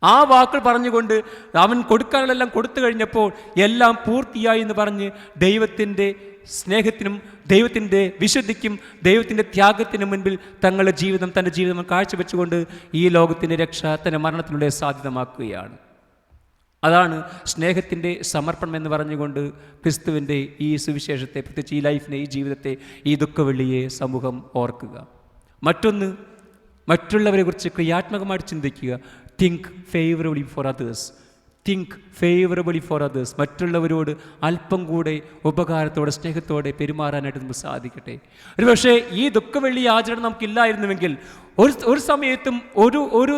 ആ വാക്കുകൾ പറഞ്ഞുകൊണ്ട് അവൻ കൊടുക്കാനുള്ളതെല്ലാം കൊടുത്തു കഴിഞ്ഞപ്പോൾ എല്ലാം പൂർത്തിയായി എന്ന് പറഞ്ഞ് ദൈവത്തിൻ്റെ സ്നേഹത്തിനും ദൈവത്തിൻ്റെ വിശുദ്ധിക്കും ദൈവത്തിൻ്റെ ത്യാഗത്തിനും മുൻപിൽ തങ്ങളുടെ തൻ്റെ ജീവിതം കാഴ്ചവെച്ചുകൊണ്ട് ഈ ലോകത്തിൻ്റെ രക്ഷ തൻ്റെ മരണത്തിലൂടെ സാധ്യതമാക്കുകയാണ്. അതാണ് സ്നേഹത്തിൻ്റെ സമർപ്പണം എന്ന് പറഞ്ഞുകൊണ്ട് ക്രിസ്തുവിൻ്റെ ഈ സുവിശേഷത്തെ, പ്രത്യേകിച്ച് ഈ ലൈഫിനെ, ഈ ജീവിതത്തെ, ഈ ദുഃഖവെള്ളിയെ സമൂഹം ഓർക്കുക. മറ്റൊന്ന്, മറ്റുള്ളവരെ കുറിച്ച് ക്രിയാത്മകമായിട്ട് ചിന്തിക്കുക. Think favourably for others. Think favourably for others. മറ്റുള്ളവരോട് അല്പം കൂടെ ഉപകാരത്തോടെ സ്നേഹത്തോടെ പെരുമാറാനായിട്ട് നമുക്ക് സാധിക്കട്ടെ. ഒരു പക്ഷേ ഈ ദുഃഖവെള്ളി ആചരണം നമുക്കില്ലായിരുന്നുവെങ്കിൽ ഒരു സമയത്തും ഒരു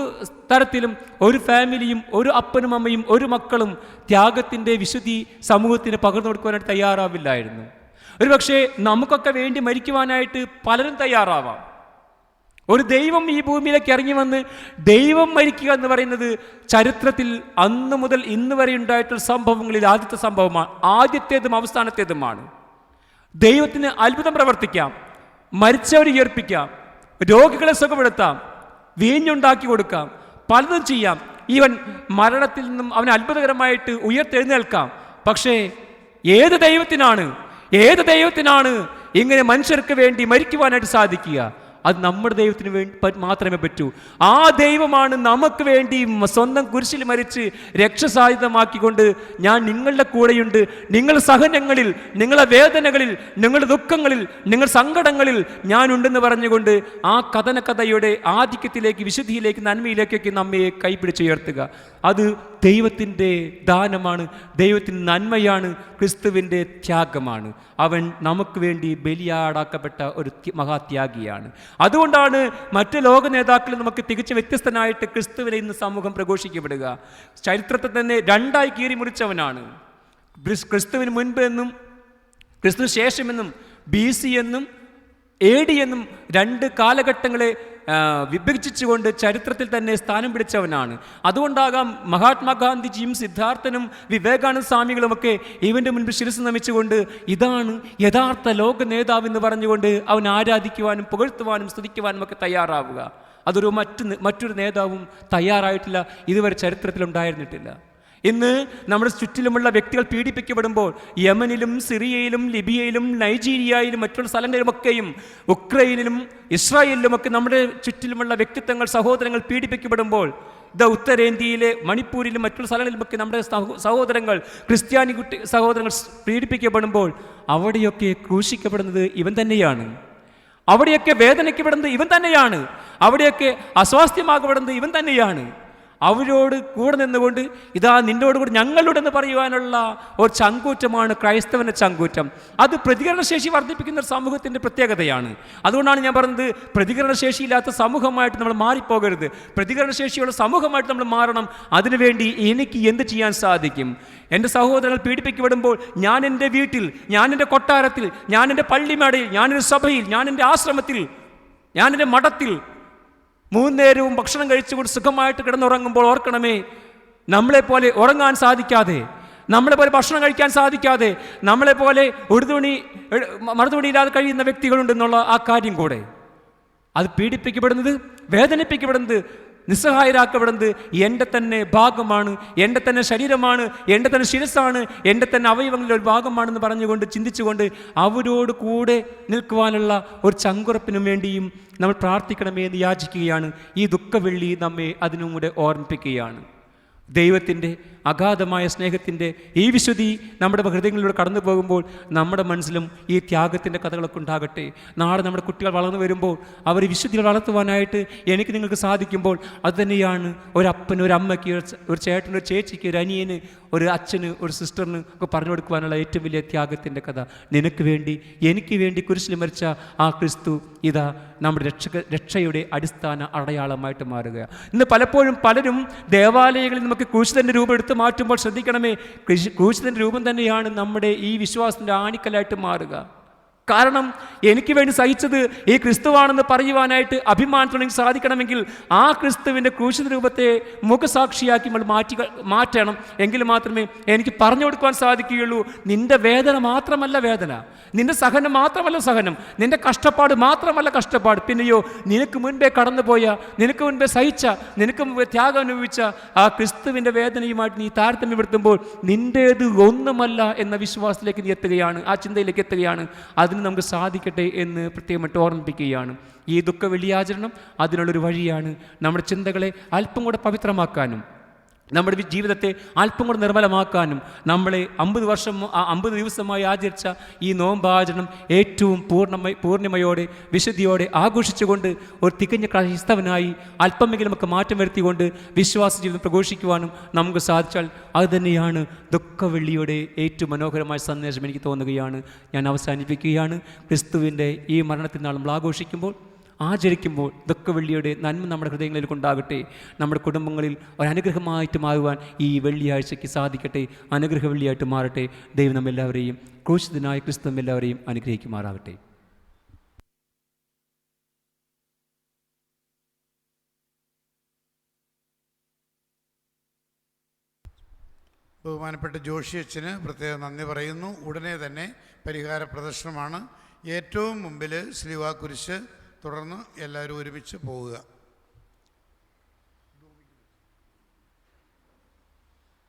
തരത്തിലും ഒരു ഫാമിലിയും ഒരു അപ്പനും അമ്മയും ഒരു മക്കളും ത്യാഗത്തിൻ്റെ വിശുദ്ധി സമൂഹത്തിന് പകർന്നു കൊടുക്കുവാനായിട്ട് തയ്യാറാവില്ലായിരുന്നു. ഒരു പക്ഷേ നമുക്കൊക്കെ വേണ്ടി മരിക്കുവാനായിട്ട് പലരും തയ്യാറാവാം. ഒരു ദൈവം ഈ ഭൂമിയിലേക്ക് ഇറങ്ങി വന്ന് ദൈവം മരിക്കുക എന്ന് പറയുന്നത് ചരിത്രത്തിൽ അന്ന് മുതൽ ഇന്ന് വരെ ഉണ്ടായിട്ടുള്ള സംഭവങ്ങളിൽ ആദ്യത്തെ സംഭവമാണ്, ആദ്യത്തേതും അവസാനത്തേതുമാണ്. ദൈവത്തിന് അത്ഭുതം പ്രവർത്തിക്കാം, മരിച്ചവരെ ഉയർപ്പിക്കാം, രോഗികളെ സുഖപ്പെടുത്താം, വീഞ്ഞുണ്ടാക്കി കൊടുക്കാം, പലതും ചെയ്യാം. ഈവൻ മരണത്തിൽ നിന്നും അവന് അത്ഭുതകരമായിട്ട് ഉയർത്തെഴുന്നേൽക്കാം. പക്ഷേ ഏത് ദൈവത്തിനാണ് ഇങ്ങനെ മനുഷ്യർക്ക് വേണ്ടി മരിക്കുവാനായിട്ട് സാധിക്കുക? അത് നമ്മുടെ ദൈവത്തിന് വേണ്ടി മാത്രമേ പറ്റൂ. ആ ദൈവമാണ് നമുക്ക് വേണ്ടി സ്വന്തം കുരിശിൽ മരിച്ച് രക്ഷസാധ്യതമാക്കിക്കൊണ്ട് ഞാൻ നിങ്ങളുടെ കൂടെയുണ്ട്, നിങ്ങളുടെ സഹനങ്ങളിൽ, നിങ്ങളുടെ വേദനകളിൽ, നിങ്ങളുടെ ദുഃഖങ്ങളിൽ, നിങ്ങളുടെ സങ്കടങ്ങളിൽ ഞാനുണ്ടെന്ന് പറഞ്ഞുകൊണ്ട് ആ കഥയുടെ ആധിക്യത്തിലേക്ക്, വിശുദ്ധിയിലേക്ക്, നന്മയിലേക്കൊക്കെ നമ്മെ കൈപിടിച്ചുയർത്തുക. അത് ദൈവത്തിൻ്റെ ദാനമാണ്, ദൈവത്തിൻ്റെ നന്മയാണ്, ക്രിസ്തുവിൻ്റെ ത്യാഗമാണ്. അവൻ നമുക്ക് വേണ്ടി ബലിയാടാക്കപ്പെട്ട ഒരു മഹാത്യാഗിയാണ്. അതുകൊണ്ടാണ് മറ്റ് ലോക നേതാക്കളിൽ നമുക്ക് തികച്ചും വ്യത്യസ്തനായിട്ട് ക്രിസ്തുവിനെ ഇന്ന് സമൂഹം പ്രഘോഷിക്കപ്പെടുക. ചരിത്രത്തെ തന്നെ രണ്ടായി കീറി മുറിച്ചവനാണ്. ക്രിസ്തുവിന് മുൻപ് എന്നും ക്രിസ്തു ശേഷമെന്നും BC എന്നും AD എന്നും രണ്ട് കാലഘട്ടങ്ങളെ വിഭജിച്ചുകൊണ്ട് ചരിത്രത്തിൽ തന്നെ സ്ഥാനം പിടിച്ചവനാണ്. അതുകൊണ്ടാകാം മഹാത്മാഗാന്ധിജിയും സിദ്ധാർത്ഥനും വിവേകാനന്ദ സ്വാമികളുമൊക്കെ ഇവൻ്റെ മുൻപിൽ ശിരസ് നമിച്ചുകൊണ്ട് ഇതാണ് യഥാർത്ഥ ലോക നേതാവ് എന്ന് പറഞ്ഞുകൊണ്ട് അവൻ ആരാധിക്കുവാനും പുകഴ്ത്തുവാനും സ്തുതിക്കുവാനും ഒക്കെ തയ്യാറാവുക. അതൊരു മറ്റൊരു നേതാവും തയ്യാറായിട്ടില്ല, ഇതുവരെ ചരിത്രത്തിലുണ്ടായിരുന്നിട്ടില്ല. ഇന്ന് നമ്മുടെ ചുറ്റിലുമുള്ള വ്യക്തികൾ പീഡിപ്പിക്കപ്പെടുമ്പോൾ യമനിലും സിറിയയിലും ലിബിയയിലും നൈജീരിയയിലും മറ്റുള്ള സ്ഥലങ്ങളിലുമൊക്കെയും ഉക്രൈനിലും ഇസ്രായേലിലുമൊക്കെ നമ്മുടെ ചുറ്റിലുമുള്ള വ്യക്തിത്വങ്ങൾ, സഹോദരങ്ങൾ പീഡിപ്പിക്കപ്പെടുമ്പോൾ ഉത്തരേന്ത്യയിലെ മണിപ്പൂരിലും മറ്റുള്ള സ്ഥലങ്ങളിലുമൊക്കെ നമ്മുടെ സഹോദരങ്ങൾ, ക്രിസ്ത്യാനി സഹോദരങ്ങൾ പീഡിപ്പിക്കപ്പെടുമ്പോൾ അവിടെയൊക്കെ ക്രൂശിക്കപ്പെടുന്നത് ഇവൻ തന്നെയാണ്. അവിടെയൊക്കെ വേദനിക്കപ്പെടുന്നത് ഇവൻ തന്നെയാണ്. അവിടെയൊക്കെ അസ്വാസ്ഥ്യമാക്കപ്പെടുന്നത് ഇവൻ തന്നെയാണ്. അവരോട് കൂടെ നിന്നുകൊണ്ട് ഇതാ നിന്നോട് കൂടെ ഞങ്ങളോടെന്ന് പറയുവാനുള്ള ഒരു ചങ്കൂറ്റമാണ് ക്രൈസ്തവൻ്റെ ചങ്കൂറ്റം. അത് പ്രതികരണശേഷി വർദ്ധിപ്പിക്കുന്ന ഒരു സമൂഹത്തിൻ്റെ പ്രത്യേകതയാണ്. അതുകൊണ്ടാണ് ഞാൻ പറഞ്ഞത്, പ്രതികരണശേഷിയില്ലാത്ത സമൂഹമായിട്ട് നമ്മൾ മാറിപ്പോകരുത്. പ്രതികരണശേഷിയുള്ള സമൂഹമായിട്ട് നമ്മൾ മാറണം. അതിനുവേണ്ടി എനിക്ക് എന്ത് ചെയ്യാൻ സാധിക്കും? എൻ്റെ സഹോദരങ്ങൾ പീഡിപ്പിക്കപ്പെടുമ്പോൾ ഞാൻ എൻ്റെ വീട്ടിൽ, ഞാൻ എൻ്റെ കൊട്ടാരത്തിൽ, ഞാൻ എൻ്റെ പള്ളിമേടയിൽ, ഞാനൊരു സഭയിൽ, ഞാൻ എൻ്റെ ആശ്രമത്തിൽ, ഞാൻ എൻ്റെ മഠത്തിൽ 3 നേരവും ഭക്ഷണം കഴിച്ചുകൊണ്ട് സുഖമായിട്ട് കിടന്നുറങ്ങുമ്പോൾ ഓർക്കണമേ, നമ്മളെപ്പോലെ ഉറങ്ങാൻ സാധിക്കാതെ, നമ്മളെപ്പോലെ ഭക്ഷണം കഴിക്കാൻ സാധിക്കാതെ, നമ്മളെപ്പോലെ മറുതുണിയില്ലാതെ കഴിയുന്ന വ്യക്തികളുണ്ടെന്നുള്ള ആ കാര്യം കൂടെ. അത് പീഡിപ്പിക്കപ്പെടുന്നത്, വേദനിപ്പിക്കപ്പെടുന്നത്, നിസ്സഹായരാക്കപ്പെടുന്നത് എൻ്റെ തന്നെ ഭാഗമാണ്, എൻ്റെ തന്നെ ശരീരമാണ്, എൻ്റെ തന്നെ ശിരസ്സാണ്, എൻ്റെ തന്നെ അവയവങ്ങളുടെ ഒരു ഭാഗമാണെന്ന് പറഞ്ഞുകൊണ്ട് ചിന്തിച്ചുകൊണ്ട് അവരോട് കൂടെ നിൽക്കുവാനുള്ള ഒരു ചങ്കുറപ്പിനും വേണ്ടിയും നമ്മൾ പ്രാർത്ഥിക്കണമേ എന്ന് യാചിക്കുകയാണ്. ഈ ദുഃഖവെള്ളി നമ്മെ അതിനും കൂടെ ഓർമ്മിപ്പിക്കുകയാണ്. ദൈവത്തിൻ്റെ അഗാധമായ സ്നേഹത്തിൻ്റെ ഈ വിശുദ്ധി നമ്മുടെ ഹൃദയങ്ങളിലൂടെ കടന്നു പോകുമ്പോൾ നമ്മുടെ മനസ്സിലും ഈ ത്യാഗത്തിൻ്റെ കഥകളൊക്കെ ഉണ്ടാകട്ടെ. നാളെ നമ്മുടെ കുട്ടികൾ വളർന്നു വരുമ്പോൾ അവർ വിശുദ്ധികൾ വളർത്തുവാനായിട്ട് എനിക്ക് നിങ്ങൾക്ക് സാധിക്കുമ്പോൾ അതുതന്നെയാണ് ഒരപ്പന്, ഒരു അമ്മയ്ക്ക്, ഒരു ചേട്ടന്, ഒരു ചേച്ചിക്ക്, ഒരു അനിയന്, ഒരു അച്ഛന്, ഒരു സിസ്റ്ററിന് ഒക്കെ പറഞ്ഞു കൊടുക്കുവാനുള്ള ഏറ്റവും വലിയ ത്യാഗത്തിൻ്റെ കഥ. നിനക്ക് വേണ്ടി, എനിക്ക് വേണ്ടി കുരിശിൽ മരിച്ച ആ ക്രിസ്തു ഇതാ നമ്മുടെ രക്ഷയുടെ അടിസ്ഥാന അടയാളമായിട്ട് മാറുക. ഇന്ന് പലപ്പോഴും പലരും ദേവാലയങ്ങളിൽ നമുക്ക് ക്രൂശിതൻ്റെ രൂപം എടുത്ത് മാറ്റുമ്പോൾ ശ്രദ്ധിക്കണമേ, ക്രൂശിതൻ്റെ രൂപം തന്നെയാണ് നമ്മുടെ ഈ വിശ്വാസത്തിൻ്റെ ആണിക്കലായിട്ട് മാറുക. കാരണം എനിക്ക് വേണ്ടി സഹിച്ചത് ഈ ക്രിസ്തുവാണെന്ന് പറയുവാനായിട്ട് അഭിമാനത്തോടെ സാധിക്കണമെങ്കിൽ ആ ക്രിസ്തുവിൻ്റെ ക്രൂശിത രൂപത്തെ മുഖസാക്ഷിയാക്കി നമ്മൾ മാറ്റണം. എങ്കിൽ മാത്രമേ എനിക്ക് പറഞ്ഞു കൊടുക്കുവാൻ സാധിക്കുകയുള്ളൂ. നിന്റെ വേദന മാത്രമല്ല വേദന, നിന്റെ സഹനം മാത്രമല്ല സഹനം, നിന്റെ കഷ്ടപ്പാട് മാത്രമല്ല കഷ്ടപ്പാട്, പിന്നെയോ നിനക്ക് മുൻപേ കടന്നുപോയ, നിനക്ക് മുൻപേ സഹിച്ച, നിനക്ക് മുൻപേ ത്യാഗം അനുഭവിച്ച ആ ക്രിസ്തുവിൻ്റെ വേദനയുമായിട്ട് നീ താരതമ്യപ്പെടുത്തുമ്പോൾ നിൻ്റേത് ഒന്നുമല്ല എന്ന വിശ്വാസത്തിലേക്ക് നീ എത്തുകയാണ്, ആ ചിന്തയിലേക്ക് എത്തുകയാണ്. അതിന് നമുക്ക് സാധിക്കട്ടെ എന്ന് പ്രത്യേകമായിട്ട് ഓർമ്മിപ്പിക്കുകയാണ്. ഈ ദുഃഖ വെള്ളിയാചരണം അതിനുള്ളൊരു വഴിയാണ്. നമ്മുടെ ചിന്തകളെ അല്പം കൂടെ പവിത്രമാക്കാനും നമ്മുടെ ജീവിതത്തെ അല്പം കൂടെ നിർമ്മലമാക്കാനും നമ്മളെ 50 ദിവസമായി ആചരിച്ച ഈ നോമ്പാചരണം ഏറ്റവും പൂർണ്ണിമയോടെ വിശുദ്ധിയോടെ ആഘോഷിച്ചുകൊണ്ട് ഒരു തികഞ്ഞ ക്രൈസ്തവനായി അല്പമെങ്കിലും നമുക്ക് മാറ്റം വരുത്തിക്കൊണ്ട് വിശ്വാസ ജീവിതം പ്രഘോഷിക്കുവാനും നമുക്ക് സാധിച്ചാൽ അതുതന്നെയാണ് ദുഃഖവെള്ളിയുടെ ഏറ്റവും മനോഹരമായ സന്ദേശം എനിക്ക് തോന്നുകയാണ്. ഞാൻ അവസാനിപ്പിക്കുകയാണ്. ക്രിസ്തുവിൻ്റെ ഈ മരണത്തിനാൾ നമ്മൾ ആഘോഷിക്കുമ്പോൾ, ആചരിക്കുമ്പോൾ ദുഃഖവെള്ളിയുടെ നന്മ നമ്മുടെ ഹൃദയങ്ങളിൽ കൊണ്ടാകട്ടെ. നമ്മുടെ കുടുംബങ്ങളിൽ ഒരു അനുഗ്രഹമായിട്ട് മാറുവാൻ ഈ വെള്ളിയാഴ്ചയ്ക്ക് സാധിക്കട്ടെ. അനുഗ്രഹ വെള്ളിയായിട്ട് മാറട്ടെ. ദൈവം നമ്മെല്ലാവരെയും, ക്രൂശിതനായ ക്രിസ്തു നമ്മെല്ലാവരെയും അനുഗ്രഹിക്കുമാറാകട്ടെ. ബഹുമാനപ്പെട്ട ജോഷി അച്ഛന് പ്രത്യേകം നന്ദി പറയുന്നു. ഉടനെ തന്നെ പരിഹാര പ്രദർശനമാണ്. ഏറ്റവും മുമ്പിൽ ശ്രീവാ കുരിശ്, തുടർന്ന് എല്ലാവരും ഒരുമിച്ച് പോവുക.